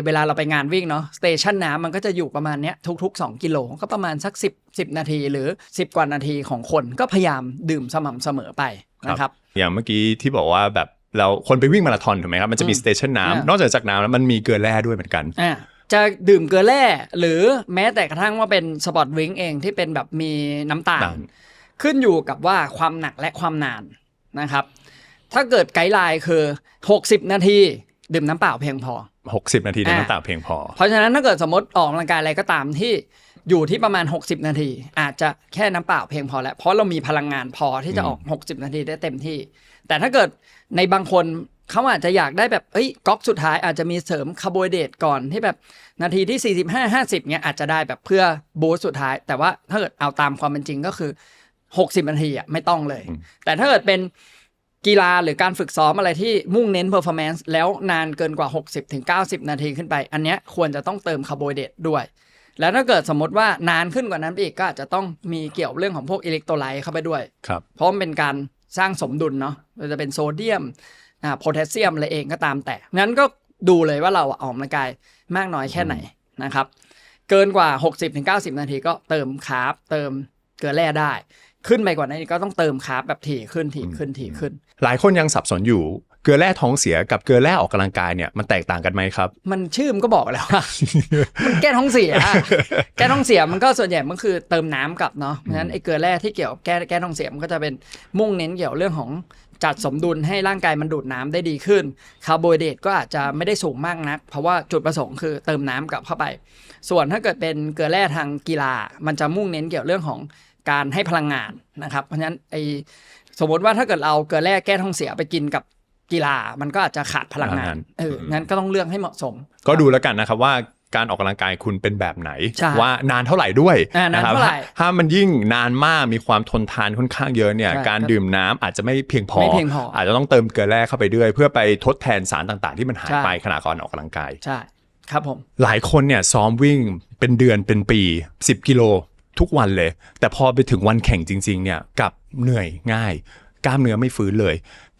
เวลาเราไปงานวิ่งเนาะสเตชันน้ำมันก็จะอยู่ประมาณเนี้ยทุกๆ2กิโลก็ประมาณสัก10นาทีหรือ10กว่านาทีของคนก็พยายามดื่มสม่ำเสมอไปนะครับอย่างเมื่อกี้ที่บอกว่าแบบเราคนไปวิ่งมาราธอนถูกไหมครับมันจะมีสเตชันน้ำนอกจากน้ำแล้วมันมีเกลือแร่ด้วยเหมือนกันจะดื่มเกลือแร่หรือแม้แต่กระทั่งว่าเป็นสปอร์ตดริงก์เองที่เป็นแบบมีน้ำตาลขึ้นอยู่กับว่าความหนักและความนานนะครับถ้าเกิดไกด์ไลน์คือ60นาทีดื่มน้ำเปล่าเพียงพอ60นาทีดื่มน้ำเปล่าเพียงพอเพราะฉะนั้นถ้าเกิดสมมติออกกำลังกายอะไรก็ตามที่อยู่ที่ประมาณ60นาทีอาจจะแค่น้ำเปล่าเพียงพอแล้วเพราะเรามีพลังงานพอที่จะออก60นาทีได้เต็มที่แต่ถ้าเกิดในบางคนเขาอาจจะอยากได้แบบก๊อกสุดท้ายอาจจะมีเสริมคาร์โบไฮเดรตก่อนที่แบบนาทีที่45-50เนี่ยอาจจะได้แบบเพื่อบูสต์สุดท้ายแต่ว่าถ้าเกิดเอาตามความเป็นจริงก็คือ60นาทีอ่ะไม่ต้องเลยแต่ถ้าเกิดเป็นกีฬาหรือการฝึกซ้อมอะไรที่มุ่งเน้น performance แล้วนานเกินกว่า60-90นาทีขึ้นไปอันเนี้ยควรจะต้องเติมคาร์โบไฮเดรตด้วยแล้วถ้าเกิดสมมติว่านานขึ้นกว่านั้นอีกก็อาจจะต้องมีเกี่ยวเรื่องของพวกอิเล็กโทรไลต์เข้าไปด้วยเพราะมันเป็นการสร้างสมดุลเนาะจะเป็นโซเดียมโพแทสเซียมอะไรเองก็ตามแต่งั้นก็ดูเลยว่าเราออกกำลังกายมากน้อยแค่ไหนนะครับเกินกว่า60-90นาทีก็เติมคาร์บเติมเกลือแร่ได้ขึ้นไปกว่านั้นก็ต้องเติมคาร์บแบบถี่ขึ้นหลายคนยังสับสนอยู่เกลือแร่ท้องเสียกับเกลือแร่ออกกำลังกายเนี่ยมันแตกต่างกันไหมครับมันชื่อมันก็บอกแล้วว่า มันแก้ท้องเสีย แก้ท้องเสียมันก็ส่วนใหญ่มันคือเติมน้ำกับเนาะเพราะฉะนั้นไอ้เกลือแร่ที่เกี่ยวแก้ท้องเสียมันก็จะเป็นมุ่งเน้นเกี่ยวเรื่องของจัดสมดุลให้ร่างกายมันดูดน้ำได้ดีขึ้นคาร์โบไฮเดรตก็อาจจะไม่ได้สูงมากนักเพราะว่าจุดประสงค์คือเติมน้ำกลับเข้าไปส่วนถ้าเกิดเป็นเกลือแร่ทางกีฬามันจะมุ่งเน้นเกี่ยวเรื่องของการให้พลังงานนะครับเพราะฉะนั้นสมมติว่าถ้าเกิดเราเกลือแร่แก้ท้องเสียไปกินกับกีฬามันก็อาจจะขาดพลังงานงั้นก็ต้องเลือกให้เหมาะสมก็ดูแล้วกันนะครับว่าการออกกำลังกายคุณเป็นแบบไหนว่านานเท่าไหร่ด้วยนะครับถ้ามันยิ่งนานมากมีความทนทานค่อนข้างเยอะเนี่ยการดื่มน้ำอาจจะไม่เพียงพออาจจะต้องเติมเกลือแร่เข้าไปด้วยเพื่อไปทดแทนสารต่างๆที่มันหายไปขณะก่อนออกกำลังกายใช่ครับผมหลายคนเนี่ยซ้อมวิ่งเป็นเดือนเป็นปี10กิโลทุกวันเลยแต่พอไปถึงวันแข่งจริงๆเนี่ยกับเหนื่อยง่ายกล้ามเนื้อไม่ฟื้นเลย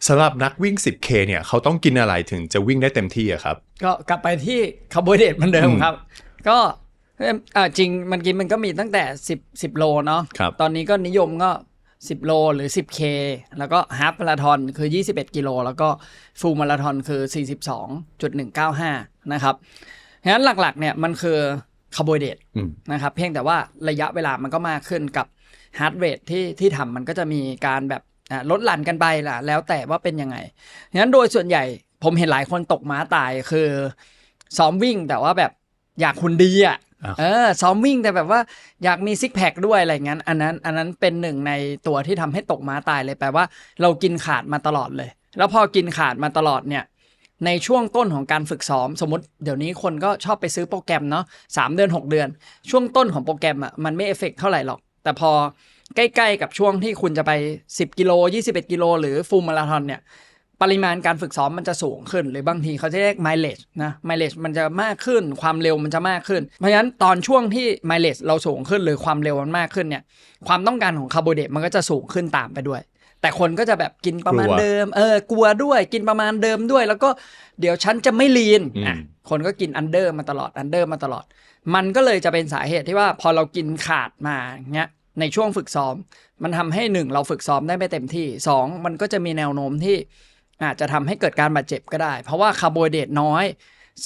สำหรับนักวิ่ง 10K เนี่ยเขาต้องกินอะไรถึงจะวิ่งได้เต็มที่อะครับก็กลับไปที่คาร์โบไฮเดรตเหมือนเดิมครับก็จริงมันก็มีตั้งแต่10โลเนาะตอนนี้ก็นิยมก็10โลหรือ 10K แล้วก็ฮาล์ฟมาราธอนคือ21กิโลแล้วก็ฟูลมาราธอนคือ 42.195 นะครับงั้นหลักๆเนี่ยมันคือคาร์โบไฮเดรตนะครับเพียงแต่ว่าระยะเวลามันก็มากขึ้นกับฮาร์ทเรทที่ทำมันก็จะมีการแบบลดหลั่นกันไปล่ะแล้วแต่ว่าเป็นยังไงงั้นโดยส่วนใหญ่ผมเห็นหลายคนตกม้าตายคือซ้อมวิ่งแต่ว่าแบบอยากหุ่นดีซ้อมวิ่งแต่แบบว่าอยากมีซิกแพคด้วยอะไรเงี้ยอันนั้นเป็นหนึ่งในตัวที่ทำให้ตกม้าตายเลยแปลว่าเรากินขาดมาตลอดเลยแล้วพอกินขาดมาตลอดเนี่ยในช่วงต้นของการฝึกซ้อมสมมติเดี๋ยวนี้คนก็ชอบไปซื้อโปรแกรมเนาะ3เดือน6เดือนช่วงต้นของโปรแกรมมันไม่เอฟเฟกต์เท่าไหร่หรอกแต่พอใกล้ๆกับช่วงที่คุณจะไป10กิโล21กิโลหรือฟูลมาราธอนเนี่ยปริมาณการฝึกซ้อมมันจะสูงขึ้นหรือบางทีเขาจะเรียก mileage นะ mileage มันจะมากขึ้นความเร็วมันจะมากขึ้นเพราะฉะนั้นตอนช่วงที่ mileage เราสูงขึ้นหรือความเร็วมันมากขึ้นเนี่ยความต้องการของคาร์โบไฮเดรตมันก็จะสูงขึ้นตามไปด้วยแต่คนก็จะแบบกินประมาณเดิมกลัวด้วยกินประมาณเดิมด้วยแล้วก็เดี๋ยวฉันจะไม่ลีนคนก็กินอันเดอร์มาตลอดมันก็เลยจะเป็นสาเหตุที่ว่าพอเรากินขาดมาเงี้ยในช่วงฝึกซ้อมมันทำให้1เราฝึกซ้อมได้ไม่เต็มที่2มันก็จะมีแนวโน้มที่อาจจะทำให้เกิดการบาดเจ็บก็ได้เพราะว่าคาร์โบไฮเดรตน้อย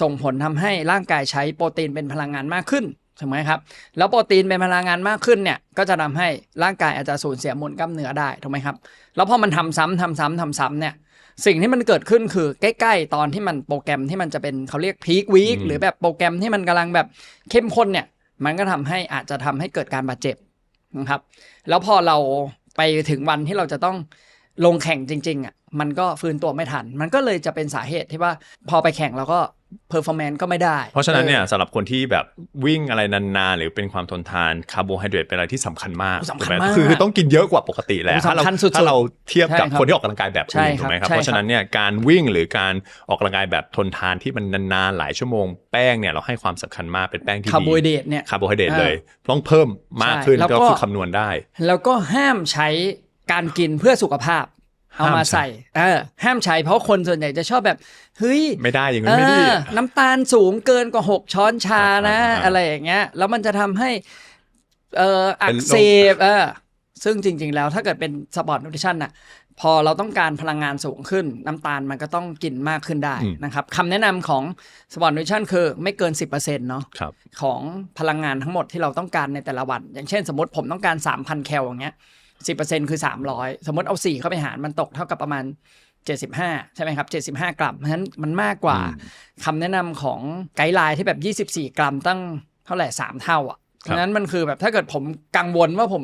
ส่งผลทำให้ร่างกายใช้โปรตีนเป็นพลังงานมากขึ้นถูกไหมครับแล้วโปรตีนเป็นพลังงานมากขึ้นเนี่ยก็จะทำให้ร่างกายอาจจะสูญเสียมวลกล้ามเนื้อได้ถูกไหมครับแล้วพอมันทำซ้ำเนี่ยสิ่งที่มันเกิดขึ้นคือใกล้ๆตอนที่มันโปรแกรมที่มันจะเป็นเขาเรียกพีควีคหรือแบบโปรแกรมที่มันกำลังแบบเข้มข้นเนี่ยมันก็อาจจะทำให้เกิดการบาดเจ็บนะครับแล้วพอเราไปถึงวันที่เราจะต้องลงแข่งจริงๆมันก็ฟื้นตัวไม่ทันมันก็เลยจะเป็นสาเหตุที่ว่าพอไปแข่งเราก็ เพอร์ฟอร์แมนซ์ก็ไม่ได้เพราะฉะนั้นเนี่ยสำหรับคนที่แบบวิ่งอะไรนานๆหรือเป็นความทนทานคาร์โบไฮเดรตเป็นอะไรที่สำคัญมากคือต้องกินเยอะกว่าปกติแหละถ้าเราเทียบกับคนที่ออกกำลังกายแบบอื่นถูกไหมครับเพราะฉะนั้นเนี่ยการวิ่งหรือการออกกำลังกายแบบทนทานที่มันนานๆหลายชั่วโมงแป้งเนี่ยเราให้ความสำคัญมากเป็นแป้งที่ดีคาร์โบไฮเดรตเลยต้องเพิ่มมากขึ้นก็คือคำนวณได้แล้วก็ห้ามใช้การกินเพื่อสุขภาพเอามาใส่ห้ามใช้เพราะคนส่วนใหญ่จะชอบแบบเฮ้ยไม่ได้อย่างนั้นไม่ดีน้ำตาลสูงเกินกว่า6ช้อนชานะอะไรอย่างเงี้ยแล้วมันจะทำให้อักเสบซึ่งจริงๆแล้วถ้าเกิดเป็นสปอร์ตนิวทริชั่นน่ะพอเราต้องการพลังงานสูงขึ้นน้ำตาลมันก็ต้องกินมากขึ้นได้นะครับคำแนะนำของสปอร์ตนิวทริชั่นคือไม่เกิน 10% เนาะของพลังงานทั้งหมดที่เราต้องการในแต่ละวันอย่างเช่นสมมติผมต้องการ 3,000 แคลอย่างเงี้ย10% คือ300สมมติเอา4เข้าไปหารมันตกเท่ากับประมาณ75ใช่ไหมครับ75 กรัมเพราะฉะนั้นมันมากกว่าคำแนะนำของไกด์ไลน์ที่แบบ24 กรัมตั้งเท่าไหร่3เท่าอ่ะเพราะฉะนั้นมันคือแบบถ้าเกิดผมกังวลว่าผม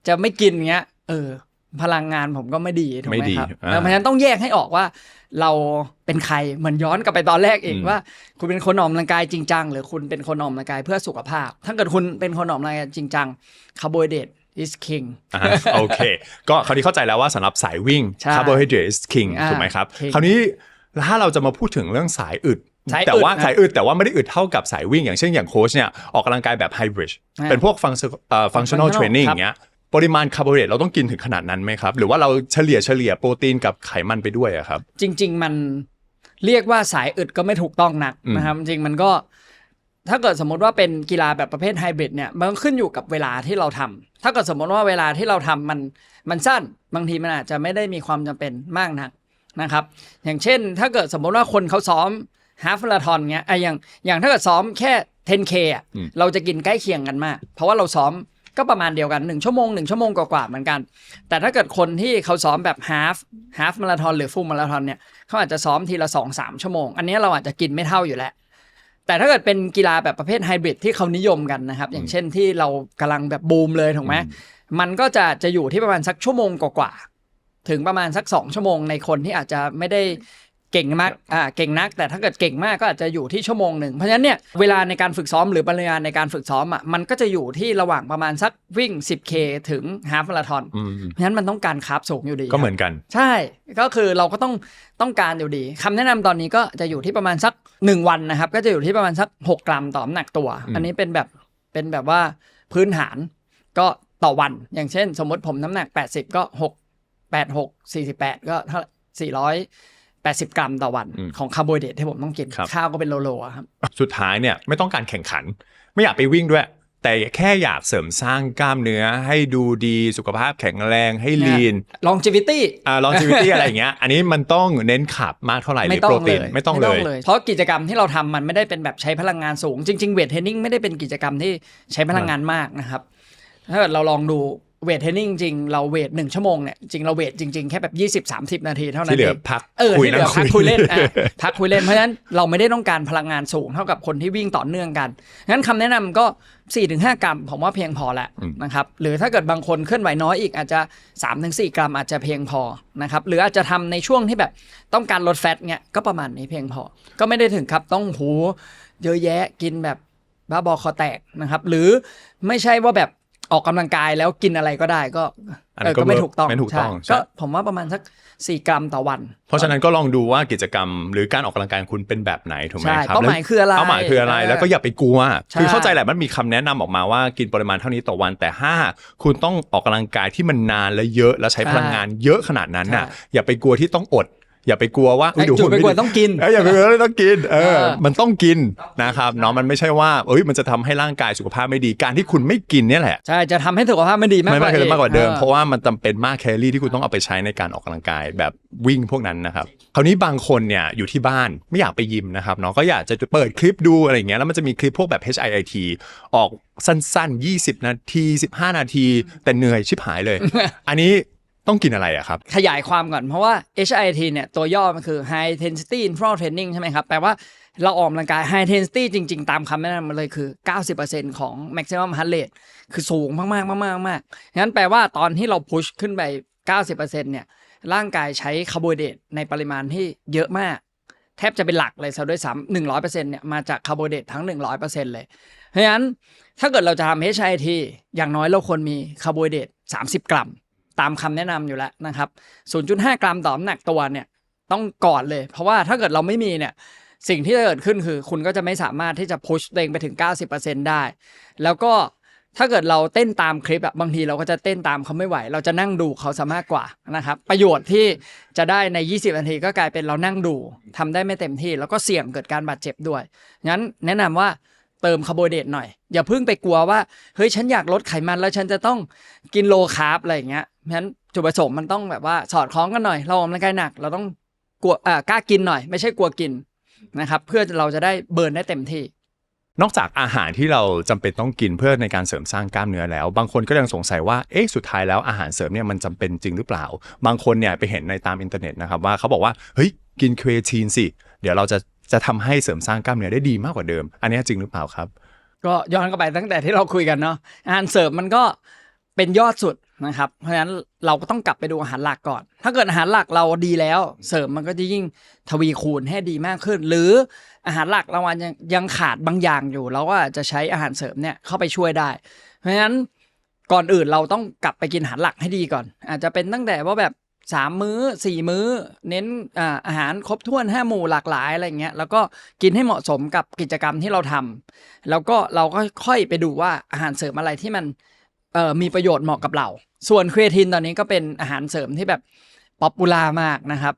จะไม่กินเงี้ยพลังงานผมก็ไม่ดีถูกไหมครับเพราะฉะนั้นต้องแยกให้ออกว่าเราเป็นใครเหมือนย้อนกลับไปตอนแรกอีกว่าคุณเป็นคนออกกำลังกายจริงจังหรือคุณเป็นคนออกกำลังกายเพื่อสุขภาพถ้าเกิดคุณเป็นคนออกกำลังกายจริงจังคาร์โบไฮเดรตis king โอเคก็คราวนี้เข้าใจแล้วว่าสำหรับสายวิ่ง carbohydrate is king ถูกไหมครับคราวนี้ถ้าเราจะมาพูดถึงเรื่องสายอึดแต่ว่าไม่ได้อึดเท่ากับสายวิ่งอย่างเช่นอย่างโค้ชเนี่ยออกกำลังกายแบบ hybrid เป็นพวกfunctional training อย่างเงี้ยปริมาณคาร์โบไฮเดรตเราต้องกินถึงขนาดนั้นไหมครับหรือว่าเราเฉลี่ยโปรตีนกับไขมันไปด้วยอะครับจริงๆมันเรียกว่าสายอึดก็ไม่ถูกต้องนักนะครับจริงมันก็ถ้าเกิดสมมติว่าเป็นกีฬาแบบประเภทไฮบริดเนี่ยมันขึ้นอยู่กับเวลาที่เราทำถ้าเกิดสมมติว่าเวลาที่เราทำมันสั้นบางทีมันอาจจะไม่ได้มีความจำเป็นมากนักนะครับอย่างเช่นถ้าเกิดสมมติว่าคนเขาซ้อมฮาล์ฟมาราธอนเงี้ยอย่างถ้าเกิดซ้อมแค่ 10K อ่ะเราจะกินใกล้เคียงกันมากเพราะว่าเราซ้อมก็ประมาณเดียวกัน1 ชั่วโมงกว่าๆเหมือนกันแต่ถ้าเกิดคนที่เขาซ้อมแบบฮาล์ฟมาราธอนหรือฟูลมาราธอนเนี่ยเขาอาจจะซ้อมทีละ 2-3 ชั่วโมงอันนี้เราอาจจะกินไม่เท่าอยู่แล้วแต่ถ้าเกิดเป็นกีฬาแบบประเภทไฮบริดที่เขานิยมกันนะครับอย่างเช่นที่เรากำลังแบบบูมเลยถูกไหมมันก็จะอยู่ที่ประมาณสักชั่วโมงกว่าๆถึงประมาณสัก2 ชั่วโมงในคนที่อาจจะไม่ได้เก่งมากเก่งนักแต่ถ้าเกิดเก่งมากก็อาจจะอยู่ที่ชั่วโมงหนึ่งเพราะฉะนั้นเนี่ยเวลาในการฝึกซ้อมหรือปริมาณในการฝึกซ้อมมันก็จะอยู่ที่ระหว่างประมาณสักวิ่ง 10K ถึงฮาล์ฟมาราธอนเพราะฉะนั้นมันต้องการคาร์บสูงอยู่ดีก็เหมือนกันใช่ก็คือเราก็ต้องการอยู่ดีคำแนะนำตอนนี้ก็จะอยู่ที่ประมาณสัก1 วันนะครับก็จะอยู่ที่ประมาณสัก6 กรัมต่อน้ำหนักตัวอันนี้เป็นแบบว่าพื้นฐานก็ต่อวันอย่างเช่นสมมติผมน้ำหนัก80ก็48 ก็เท่า480 กรัมต่อวันของคาร์โบไฮเดรตที่ผมต้องกินข้าวก็เป็นโลๆครับสุดท้ายเนี่ยไม่ต้องการแข่งขันไม่อยากไปวิ่งด้วยแต่แค่อยากเสริมสร้างกล้ามเนื้อให้ดูดีสุขภาพแข็งแรงให้ลีน longevity อะไรอย่างเงี้ยอันนี้มันต้องเน้นขับมากเท่าไหร่หรือโปรตีนไม่ต้องเลยเพราะกิจกรรมที่เราทำมันไม่ได้เป็นแบบใช้พลังงานสูงจริงๆเวทเทรนนิ่งไม่ได้เป็นกิจกรรมที่ใช้พลังงานมากนะครับถ้าเกิดเราลองดูเวทเทรนนิ่งจริงเราเวท1 ชั่วโมงเนี่ยจริงเราเวทจริงๆแค่แบบ20-30 นาทีเท่านั้นที่เหลือพักคุยเล่นพักคุยเล่นเพราะฉะนั้นเราไม่ได้ต้องการพลังงานสูงเท่ากับคนที่วิ่งต่อเนื่องกันงั้นคำแนะนำก็ 4-5 กรัมผมว่าเพียงพอแล้วนะครับหรือถ้าเกิดบางคนเคลื่อนไหวน้อยอีกอาจจะ 3-4 กรัมอาจจะเพียงพอนะครับหรืออาจจะทำในช่วงที่แบบต้องการลดแฟตเนี่ยก็ประมาณนี้เพียงพอก็ไม่ได้ถึงครับต้องเยอะแยะกินแบบบ้าบอคอแตกนะครับหรือไม่ใช่ว่าแบบออกกำลังกายแล้วกินอะไรก็ได้ก็ไม่ถูกต้องก็ผมว่าประมาณสัก4 กรัมต่อวันเพราะฉะนั้นก็ลองดูว่ากิจกรรมหรือการออกกำลังกายคุณเป็นแบบไหนถูกไหมครับเป้าหมายคืออะไรแล้วก็อย่าไปกลัวคือเข้าใจแหละมันมีคำแนะนำออกมาว่ากินปริมาณเท่านี้ต่อวันแต่ถ้าคุณต้องออกกำลังกายที่มันนานและเยอะแล้วใช้พลังงานเยอะขนาดนั้นน่ะอย่าไปกลัวที่ต้องอดอย่าไปกลัวว่าดูหุ่นไม่ดีต้องกินอย่าไปกลัวต้องกินมันต้องกินนะครับเนาะมันไม่ใช่ว่ามันจะทำให้ร่างกายสุขภาพไม่ดีการที่คุณไม่กินเนี่ยแหละใช่จะทำให้สุขภาพไม่ดีมากกว่าเดิมเพราะว่ามันจำเป็นมากแคลอรี่ที่คุณต้องเอาไปใช้ในการออกกำลังกายแบบวิ่งพวกนั้นนะครับคราวนี้บางคนเนี่ยอยู่ที่บ้านไม่อยากไปยิมนะครับเนาะก็อยากจะเปิดคลิปดูอะไรอย่างเงี้ยแล้วมันจะมีคลิปพวกแบบ HIIT ออกสั้นๆ20 นาที15 นาทีแต่เหนื่อยชิบหายเลย อันนี้ต้องกินอะไรอะครับขยายความก่อนเพราะว่า HIIT เนี่ยตัวย่อมันคือ High Intensity Interval Training ใช่ไหมครับแปลว่าเราออกกำลังกาย High Intensity จริงๆตามคำแนะนำมันเลยคือ 90% ของ Maximum Heart Rate คือสูงมากๆงั้นแปลว่าตอนที่เราพุชขึ้นไป 90% เนี่ยร่างกายใช้คาร์โบไฮเดรตในปริมาณที่เยอะมากแ ทบจะเป็นหลักเลยซะด้วยซ้ำ 100% เนี่ยมาจากคาร์โบไฮเดรตทั้ง 100% เลยเพราะฉะนั้นถ้าเกิดเราจะทำ HIIT อย่างน้อยเราควรมีคาร์โบไฮเดรต30 กรัมตามคำแนะนำอยู่แล้วนะครับ 0.5 กรัมต่อน้ำหนักตัวเนี่ยต้องก่อนเลยเพราะว่าถ้าเกิดเราไม่มีเนี่ยสิ่งที่จะเกิดขึ้นคือคุณก็จะไม่สามารถที่จะพุชตัวเองไปถึง 90% ได้แล้วก็ถ้าเกิดเราเต้นตามคลิปบางทีเราก็จะเต้นตามเขาไม่ไหวเราจะนั่งดูเขาซะมากกว่านะครับประโยชน์ที่จะได้ใน20นาทีก็กลายเป็นเรานั่งดูทำได้ไม่เต็มที่แล้วก็เสี่ยงเกิดการบาดเจ็บด้วยงั้นแนะนำว่าเติมคาร์โบไฮเดรตหน่อยอย่าเพิ่งไปกลัวว่าเฮ้ยฉันอยากลดไขมันแล้วฉันจะต้องกินโลคาร์บอะไรอย่างเงี้ยงั้นจุดประสงค์มันต้องแบบว่าสอดคล้องกันหน่อยเราออกกำลังกายหนักเราต้องกลัวกล้ากินหน่อยไม่ใช่กลัวกินนะครับเพื่อเราจะได้เบิร์นได้เต็มที่นอกจากอาหารที่เราจำเป็นต้องกินเพื่อในการเสริมสร้างกล้ามเนื้อแล้วบางคนก็ยังสงสัยว่าสุดท้ายแล้วอาหารเสริมเนี่ยมันจำเป็นจริงหรือเปล่าบางคนเนี่ยไปเห็นในตามอินเทอร์เน็ตนะครับว่าเขาบอกว่าเฮ้ยกินครีเอทีนสิเดี๋ยวเราจะทำให้เสริมสร้างกล้ามเนื้อได้ดีมากกว่าเดิมอันนี้จริงหรือเปล่าครับก็ย้อนกลับไปตั้งแต่ที่เราคุยกันเนาะอาหารเสริมมันก็เป็นยอดสุดนะครับเพราะฉะนั้นเราก็ต้องกลับไปดูอาหารหลักก่อนถ้าเกิดอาหารหลักเราดีแล้วเสริมมันก็จะยิ่งทวีคูณให้ดีมากขึ้นหรืออาหารหลักเรายังขาดบางอย่างอยู่เราก็จะใช้อาหารเสริมเนี่ยเข้าไปช่วยได้เพราะฉะนั้นก่อนอื่นเราต้องกลับไปกินอาหารหลักให้ดีก่อนอาจจะเป็นตั้งแต่ว่าแบบ3 มื้อ4 มื้อเน้นอาหารครบถ้วน5 หมู่หลากหลายอะไรเงี้ยแล้วก็กินให้เหมาะสมกับกิจกรรมที่เราทำแล้วก็เราก็ค่อยไปดูว่าอาหารเสริมอะไรที่มันมีประโยชน์เหมาะกับเราส่วนครีเอทินตอนนี้ก็เป็นอาหารเสริมที่แบบป๊อปปูล่ามากนะครับ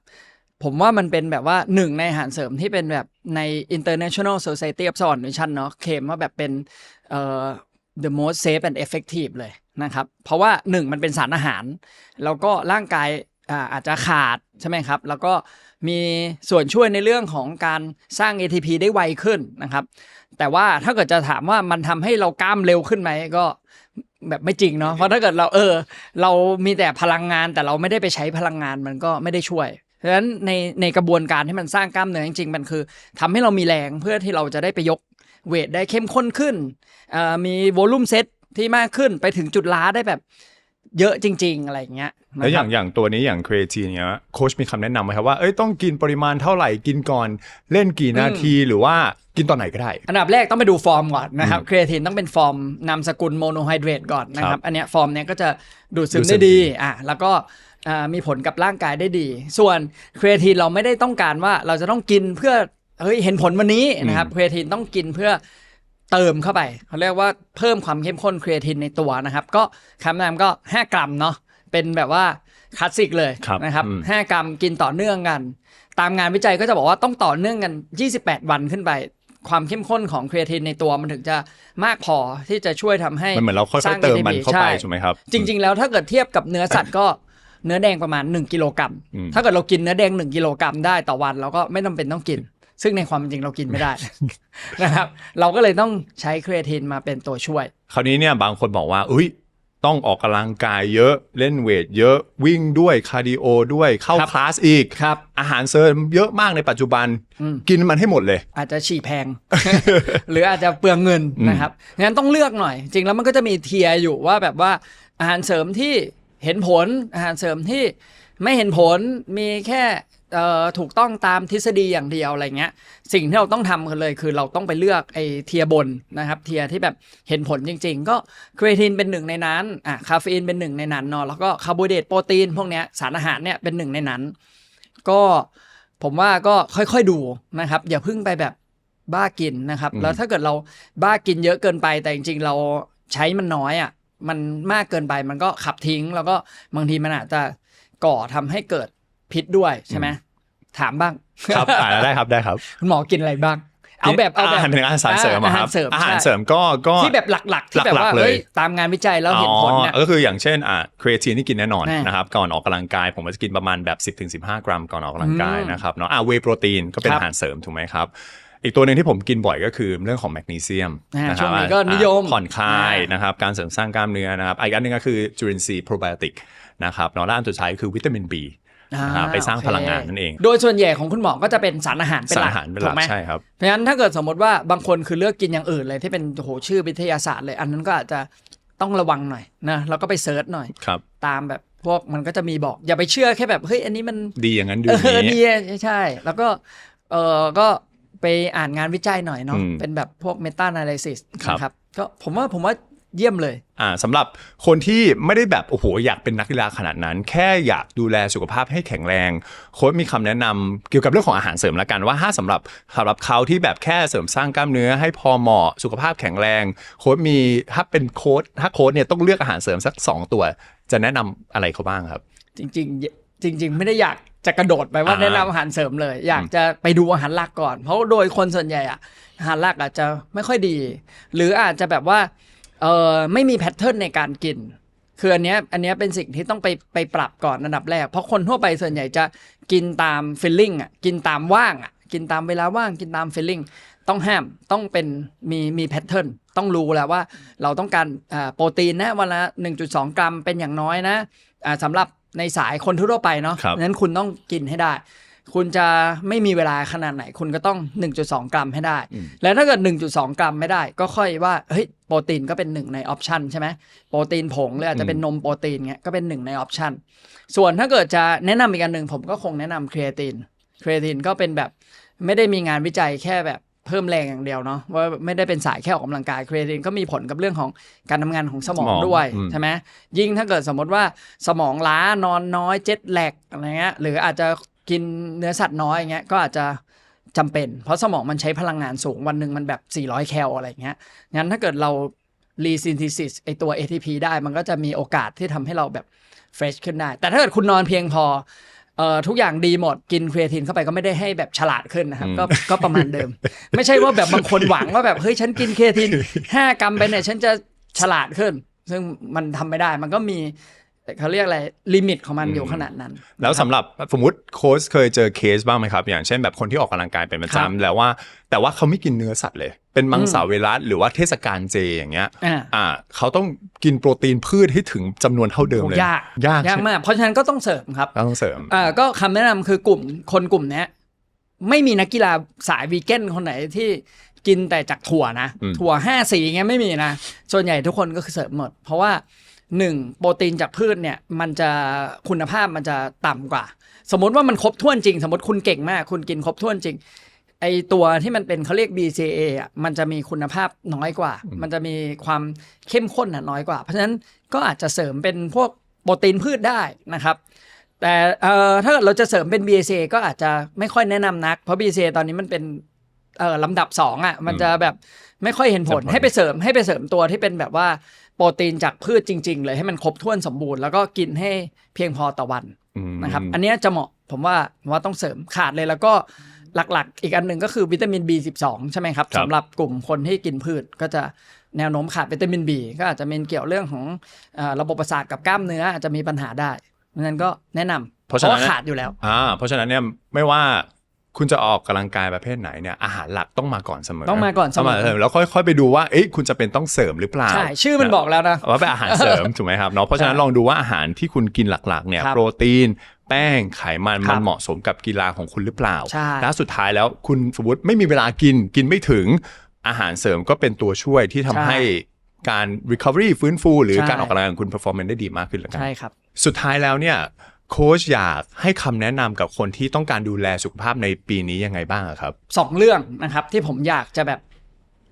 ผมว่ามันเป็นแบบว่าหนึ่งในอาหารเสริมที่เป็นแบบใน International Society of Sport Nutrition เนาะเคลมว่าแบบเป็นthe most safe and effective เลยนะครับเพราะว่า1มันเป็นสารอาหารแล้วก็ร่างกายอาจจะขาดใช่ไหมครับแล้วก็มีส่วนช่วยในเรื่องของการสร้าง ATP ได้ไวขึ้นนะครับแต่ว่าถ้าเกิดจะถามว่ามันทำให้เรากล้ามเร็วขึ้นไหมก็แบบไม่จริงเนาะเพราะถ้าเกิดเรามีแต่พลังงานแต่เราไม่ได้ไปใช้พลังงานมันก็ไม่ได้ช่วยเพราะฉะนั้นในกระบวนการที่มันสร้างกล้ามเนื้อจริงๆมันคือทำให้เรามีแรงเพื่อที่เราจะได้ไปยกเวทได้เข้มข้นขึ้นมีโวลูมเซตที่มากขึ้นไปถึงจุดล้าได้แบบเยอะจริงๆอะไรอย่างเงี้ยแล้วอย่างตัวนี้อย่างครีเอทีนเนี้ยโค้ชมีคำแนะนำไหมครับว่าต้องกินปริมาณเท่าไหร่กินก่อนเล่นกี่นาทีหรือว่ากินตอนไหนก็ได้อันดับแรกต้องไปดูฟอร์มก่อนนะครับครีเอทีนต้องเป็นฟอร์มนามสกุลโมโนไฮเดรตก่อนนะครับอันเนี้ยฟอร์มเนี้ยก็จะดูดซึมได้ดีแล้วก็มีผลกับร่างกายได้ดีส่วนครีเอทีนเราไม่ได้ต้องการว่าเราจะต้องกินเพื่อเห็นผลวันนี้นะครับครีเอทีนต้องกินเพื่อเติมเข้าไปเขาเรียกว่าเพิ่มความเข้มข้นครีเอทินในตัวนะครับก็คำแนะนำก็5 กรัมเนาะเป็นแบบว่าคลาสสิกเลยนะครับ5 กรัมกินต่อเนื่องกันตามงานวิจัยก็จะบอกว่าต้องต่อเนื่องกัน28 วันขึ้นไปความเข้มข้นของครีเอทินในตัวมันถึงจะมากพอที่จะช่วยทำให้มันเหมือนเราค่อยๆเติมมันเข้าไปใช่ไหมครับจริงๆแล้วถ้าเกิดเทียบกับเนื้อสัตว์ก็เนื้อแดงประมาณ1 กิโลกรัมถ้าเกิดเรากินเนื้อแดง1 กิโลกรัมได้ต่อวันเราก็ไม่จำเป็นต้องกินซึ่งในความจริงเรากินไม่ได้ นะครับเราก็เลยต้องใช้ครีเอทินมาเป็นตัวช่วยคราวนี้เนี่ยบางคนบอกว่าต้องออกกำลังกายเยอะเล่นเวทเยอะวิ่งด้วยคาร์ดิโอด้วยเข้าคลาสอีกอาหารเสริมเยอะมากในปัจจุบันกินมันให้หมดเลยอาจจะฉี่แพง หรืออาจจะเปลืองเงินนะครับงั้นต้องเลือกหน่อยจริงแล้วมันก็จะมีเทียร์อยู่ว่าแบบว่าอาหารเสริมที่เห็นผลอาหารเสริมที่ไม่เห็นผลมีแค่ถูกต้องตามทฤษฎีอย่างเดียวอะไรเงี้ยสิ่งที่เราต้องทำกันเลยคือเราต้องไปเลือกไอ้เทียบนนะครับเทียที่แบบเห็นผลจริงๆก็ครีเอทินเป็นหนึ่งในนั้นคาเฟอีนเป็นหนึ่งในนั้นเนาะแล้วก็คาร์โบไฮเดรตโปรตีนพวกเนี้ยสารอาหารเนี่ยเป็นหนึ่งในนั้นก็ผมว่าก็ค่อยๆดูนะครับอย่าเพิ่งไปแบบบ้ากินนะครับแล้วถ้าเกิดเราบ้ากินเยอะเกินไปแต่จริงๆเราใช้มันน้อยมันมากเกินไปมันก็ขับทิ้งแล้วก็บางทีมันอาจจะก่อทำให้เกิดพิษด้วยใช่ไหมถามบ้างครับได้ครับคุณหมอกินอะไรบ้างเอาแบบอาหารเสริมครับอาหารเสริมก็ที่แบบหลักๆที่แบบว่าตามงานวิจัยแล้วเห็นผลเนี่ยก็คืออย่างเช่นครีเอทีนที่กินแน่นอนนะครับก่อนออกกำลังกายผมจะกินประมาณแบบ10-15 กรัมก่อนออกกำลังกายนะครับเนาะเวย์โปรตีนก็เป็นอาหารเสริมถูกไหมครับอีกตัวหนึ่งที่ผมกินบ่อยก็คือเรื่องของแมกนีเซียมนะครับช่วงนี้ก็นิยมผ่อนคลายนะครับการเสริมสร้างกล้ามเนื้อนะครับอีกอันนึงก็คือจุลินทรีย์โปรไบโอติกนะครับแล้วอันสุดท้ายคือวิตามิน Bไปสร้างพลังงานนั่นเองโดยส่วนใหญ่ของคุณหมอก็จะเป็นสารอาหารเป็นหลักถูกไหมใช่ครับเพราะฉะนั้นถ้าเกิดสมมติว่าบางคนคือเลือกกินอย่างอื่นเลยที่เป็นชื่อวิทยาศาสตร์เลยอันนั้นก็อาจจะต้องระวังหน่อยนะแล้วก็ไปเซิร์ชหน่อยตามแบบพวกมันก็จะมีบอกอย่าไปเชื่อแค่แบบเฮ้ยอันนี้มันดีอย่างนั้นดีใช่แล้วก็ ก็ไปอ่านงานวิจัยหน่อยเนาะเป็นแบบพวก meta analysis นะครับก็ผมว่าเยี่ยมเลยสำหรับคนที่ไม่ได้แบบโอ้โหอยากเป็นนักกีฬาขนาดนั้นแค่อยากดูแลสุขภาพให้แข็งแรงโค้ชมีคำแนะนำเกี่ยวกับเรื่องของอาหารเสริมละกันว่าถ้าสำหรับเขาที่แบบแค่เสริมสร้างกล้ามเนื้อให้พอเหมาะสุขภาพแข็งแรงโค้ชมีถ้าโค้ชเนี่ยต้องเลือกอาหารเสริมสัก2ตัวจะแนะนำอะไรเขาบ้างครับจริงไม่ได้อยากจะกระโดดไปว่าแนะนำอาหารเสริมเลยอยากจะไปดูอาหารหลักก่อนเพราะโดยคนส่วนใหญ่อาหารหลักอาจจะไม่ค่อยดีหรืออาจจะแบบว่าไม่มีแพทเทิร์นในการกินคืออันเนี้ยเป็นสิ่งที่ต้องไปปรับก่อนอันดับแรกเพราะคนทั่วไปส่วนใหญ่จะกินตามฟีลลิ่งกินตามว่างกินตามเวลาว่างกินตามฟีลลิ่งต้องห้ามต้องเป็นมีแพทเทิร์นต้องรู้แล้วว่าเราต้องการโปรตีนนะวันละ 1.2 กรัมเป็นอย่างน้อยนะสำหรับในสายคนทั่วไปเนาะนั้นคุณต้องกินให้ได้คุณจะไม่มีเวลาขนาดไหนคุณก็ต้อง 1.2 กรัมให้ได้แล้วถ้าเกิด 1.2 กรัมไม่ได้ก็ค่อยว่าเฮ้ยโปรตีนก็เป็นหนึ่งในออปชันใช่ไหมโปรตีนผงหรืออาจจะเป็นนมโปรตีนเงี้ยก็เป็นหนึ่งในออปชันส่วนถ้าเกิดจะแนะนำอีกอันหนึ่งผมก็คงแนะนำครีเอตินก็เป็นแบบไม่ได้มีงานวิจัยแค่แบบเพิ่มแรงอย่างเดียวเนาะว่าไม่ได้เป็นสายแค่ออกกำลังกายครีเอตินก็มีผลกับเรื่องของการทำงานของสมองด้วยใช่ไหมยิ่งถ้าเกิดสมมติว่าสมองล้านอนน้อยเจ็ตแลกอะไรเงี้ยหรืออาจจะกินเนื้อสัตว์น้อยอย่างเงี้ยก็อาจจะจำเป็นเพราะสมองมันใช้พลังงานสูงวันหนึ่งมันแบบ400แคลอะไรเงี้ยงั้นถ้าเกิดเรารีซินธิซิสไอตัว ATP ได้มันก็จะมีโอกาสที่ทำให้เราแบบเฟรชขึ้นได้แต่ถ้าเกิดคุณนอนเพียงพอทุกอย่างดีหมดกินครีเอทินเข้าไปก็ไม่ได้ให้แบบฉลาดขึ้นนะครับก็ประมาณเดิม ไม่ใช่ว่าแบบบางคนหวังว่าแบบเฮ้ยฉันกินครีเอทิน5 กรัมไปเนี่ยฉันจะฉลาดขึ้นซึ่งมันทำไม่ได้มันก็มีเขาเรียกอะไรลิมิตของมันอยู่ขนาดนั้นแล้วสำหรับสมมุติโค้ชเคยเจอเคสบ้างไหมครับอย่างเช่นแบบคนที่ออกกำลังกายเป็นประจำแล้วว่าแต่ว่าเขาไม่กินเนื้อสัตว์เลยเป็นมังสวิรัติหรือว่าเทศกาลเจอย่างเงี้ยเขาต้องกินโปรตีนพืชให้ถึงจำนวนเท่าเดิมเลยยากมากเพราะฉะนั้นก็ต้องเสริมครับต้องเสริมก็คำแนะนำคือกลุ่มนี้ไม่มีนักกีฬาสายวีแกนคนไหนที่กินแต่จากถั่วนะถั่ว5 สีเงี้ยไม่มีนะส่วนใหญ่ทุกคนก็คือเสริมหมดเพราะว่า1โปรตีนจากพืชเนี่ยมันจะคุณภาพมันจะต่ำกว่าสมมติว่ามันครบถ้วนจริงสมมติคุณเก่งมากคุณกินครบถ้วนจริงไอตัวที่มันเป็นเขาเรียก BCAA มันจะมีคุณภาพน้อยกว่ามันจะมีความเข้มข้นน้อยกว่าเพราะฉะนั้นก็อาจจะเสริมเป็นพวกโปรตีนพืชได้นะครับแต่ถ้าเราจะเสริมเป็น BCAA ก็อาจจะไม่ค่อยแนะนำนักเพราะ BCAA ตอนนี้มันเป็นลำดับ2มันจะแบบไม่ค่อยเห็นผลให้ไปเสริมตัวที่เป็นแบบว่าโปรตีนจากพืชจริงๆเลยให้มันครบถ้วนสมบูรณ์แล้วก็กินให้เพียงพอต่อวันนะครับอันนี้จะเหมาะผมว่าต้องเสริมขาดเลยแล้วก็หลักๆอีกอันหนึ่งก็คือวิตามิน B12 ใช่ไหมครับสำหรับกลุ่มคนที่กินพืชก็จะแนวโน้มขาดวิตามิน B ก็อาจจะเป็นเกี่ยวเรื่องของระบบประสาทกับกล้ามเนื้ออาจจะมีปัญหาได้เพราะฉะนั้นก็แนะนำเพราะว่าขาดอยู่แล้วเพราะฉะนั้นเนี่ยไม่ว่าคุณจะออกกำลังกายประเภทไหนเนี่ยอาหารหลักต้องมาก่อนเสมอแล้วค่อยๆไปดูว่าคุณจะเป็นต้องเสริมหรือเปล่าใช่ชื่อมันบอกแล้วนะว่าเป็นอาหารเสริม ถูกไหมครับเนาะเพราะฉะนั้นลองดูว่าอาหารที่คุณกินหลักๆเนี่ยโปรตีนแป้งไขมันเหมาะสมกับกีฬาของคุณหรือเปล่าแล้วสุดท้ายแล้วคุณสมมติไม่มีเวลากินไม่ถึงอาหารเสริมก็เป็นตัวช่วยที่ทำให้การ recovery ฟื้นฟูหรือการออกกำลังกายของคุณ performance ได้ดีมากขึ้นแล้วกันใช่ครับสุดท้ายแล้วเนี่ยโค้ชอยากให้คำแนะนำกับคนที่ต้องการดูแลสุขภาพในปีนี้ยังไงบ้างครับ2 เรื่องนะครับที่ผมอยากจะแบบ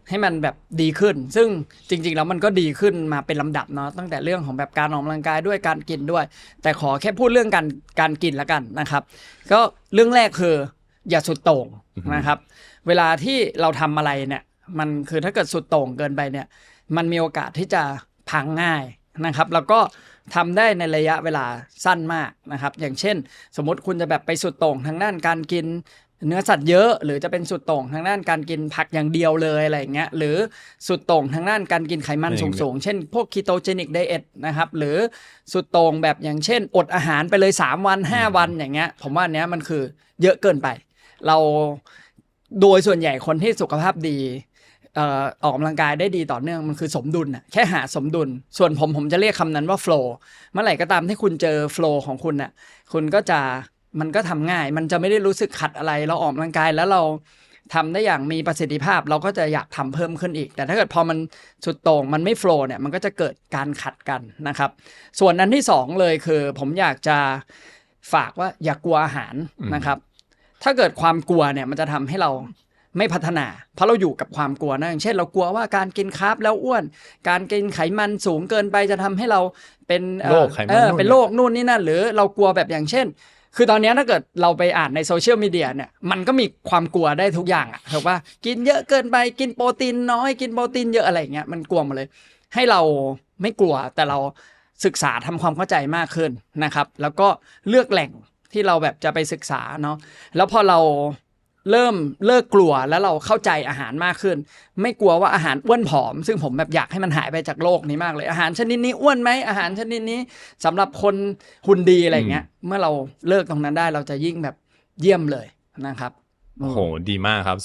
ให้มันแบบดีขึ้นซึ่งจริงๆแล้วมันก็ดีขึ้นมาเป็นลำดับเนาะตั้งแต่เรื่องของแบบการออกกำลังกายด้วยการกินด้วยแต่ขอแค่พูดเรื่องการกินแล้วกันนะครับก็เรื่องแรกคืออย่าสุดโต่งนะครับเวลาที่เราทำอะไรเนี่ยมันคือถ้าเกิดสุดโต่งเกินไปเนี่ยมันมีโอกาสที่จะพังง่ายนะครับแล้วก็ทำได้ในระยะเวลาสั้นมากนะครับอย่างเช่นสมมติคุณจะแบบไปสุดโต่งทางด้านการกินเนื้อสัตว์เยอะหรือจะเป็นสุดโต่งทางด้านการกินผักอย่างเดียวเลยอะไรอย่างเงี้ยหรือสุดโต่งทางด้านการกินไขมันสูงๆเช่นพวก ketogenic diet นะครับหรือสุดโต่งแบบอย่างเช่นอดอาหารไปเลย3 วัน5 วันอย่างเงี้ยผมว่าอันเนี้ยมันคือเยอะเกินไปเราโดยส่วนใหญ่คนที่สุขภาพดีออกกำลังกายได้ดีต่อเนื่องมันคือสมดุลน่ะแค่หาสมดุลส่วนผมจะเรียกคำนั้นว่า flow เมื่อไหร่ก็ตามที่คุณเจอ flow ของคุณน่ะคุณก็จะมันก็ทำง่ายมันจะไม่ได้รู้สึกขัดอะไรเราออกกำลังกายแล้วเราทำได้อย่างมีประสิทธิภาพเราก็จะอยากทำเพิ่มขึ้นอีกแต่ถ้าเกิดพอมันสุดโต่งมันไม่ flow เนี่ยมันก็จะเกิดการขัดกันนะครับส่วนนั้นที่2เลยคือผมอยากจะฝากว่าอย่ากลัวอาหารนะครับ ถ้าเกิดความกลัวเนี่ยมันจะทำให้เราไม่พัฒนาเพราะเราอยู่กับความกลัวนะอย่างเช่นเรากลัวว่าการกินคาร์บแล้วอ้วนการกินไขมันสูงเกินไปจะทำให้เราเป็น โรคไขมันนู่น เป็นโรคนู่นนี่นั่นหรือเรากลัวแบบอย่างเช่นคือตอนนี้ถ้าเกิดเราไปอ่านในโซเชียลมีเดียเนี่ยมันก็มีความกลัวได้ทุกอย่างอะถูกป่ะกินเยอะเกินไปกินโปรตีนน้อยกินโปรตีนเยอะอะไรอย่างเงี้ยมันกลัวหมดเลยให้เราไม่กลัวแต่เราศึกษาทำความเข้าใจมากขึ้นนะครับแล้วก็เลือกแหล่งที่เราแบบจะไปศึกษาเนาะแล้วพอเราเริ่มเลิกกลัวแล้วเราเข้าใจอาหารมากขึ้นไม่กลัวว่าอาหารอ้วนผอมซึ่งผมแบบอยากให้มันหายไปจากโลกนี้มากเลยอาหารชนิดนี้อ้วนไหมอาหารชนิดนี้สำหรับคนหุ่นดีอะไรเงี้ยเมื่อเราเลิกตรงนั้นได้เราจะยิ่งแบบเยี่ยมเลยนะครับ โอ้โหดีมากครับ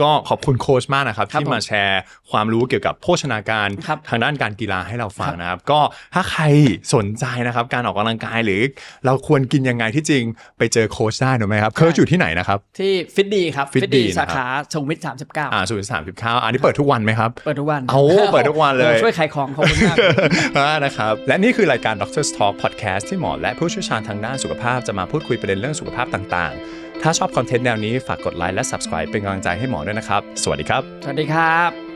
ก็ขอบคุณโค้ชมากนะครับที่มาแชร์ความรู้เกี่ยวกับโภชนาการทางด้านการกีฬาให้เราฟังนะครับก็ถ้าใครสนใจนะครับการออกกำลังกายหรือเราควรกินยังไงที่จริงไปเจอโค้ชได้ถูกไหมครับโค้ชอยู่ที่ไหนนะครับที่ฟิตดีครับ Fit D สาขาสุขุมวิท39สุขุมวิท39อันนี้เปิดทุกวันไหมครับเปิดทุกวันเปิดทุกวันเลยช่วยขายของขอบคุณมากนะครับและนี่คือรายการ Dr. Talk Podcast ที่หมอและผู้เชี่ยวชาญทางด้านสุขภาพจะมาพูดคุยประเด็นเรื่องสุขภาพต่างๆถ้าชอบคอนเทนต์แนวนี้ฝากกดไลค์และ Subscribe เป็นกำลังใจให้หมอด้วยนะครับสวัสดีครับสวัสดีครับ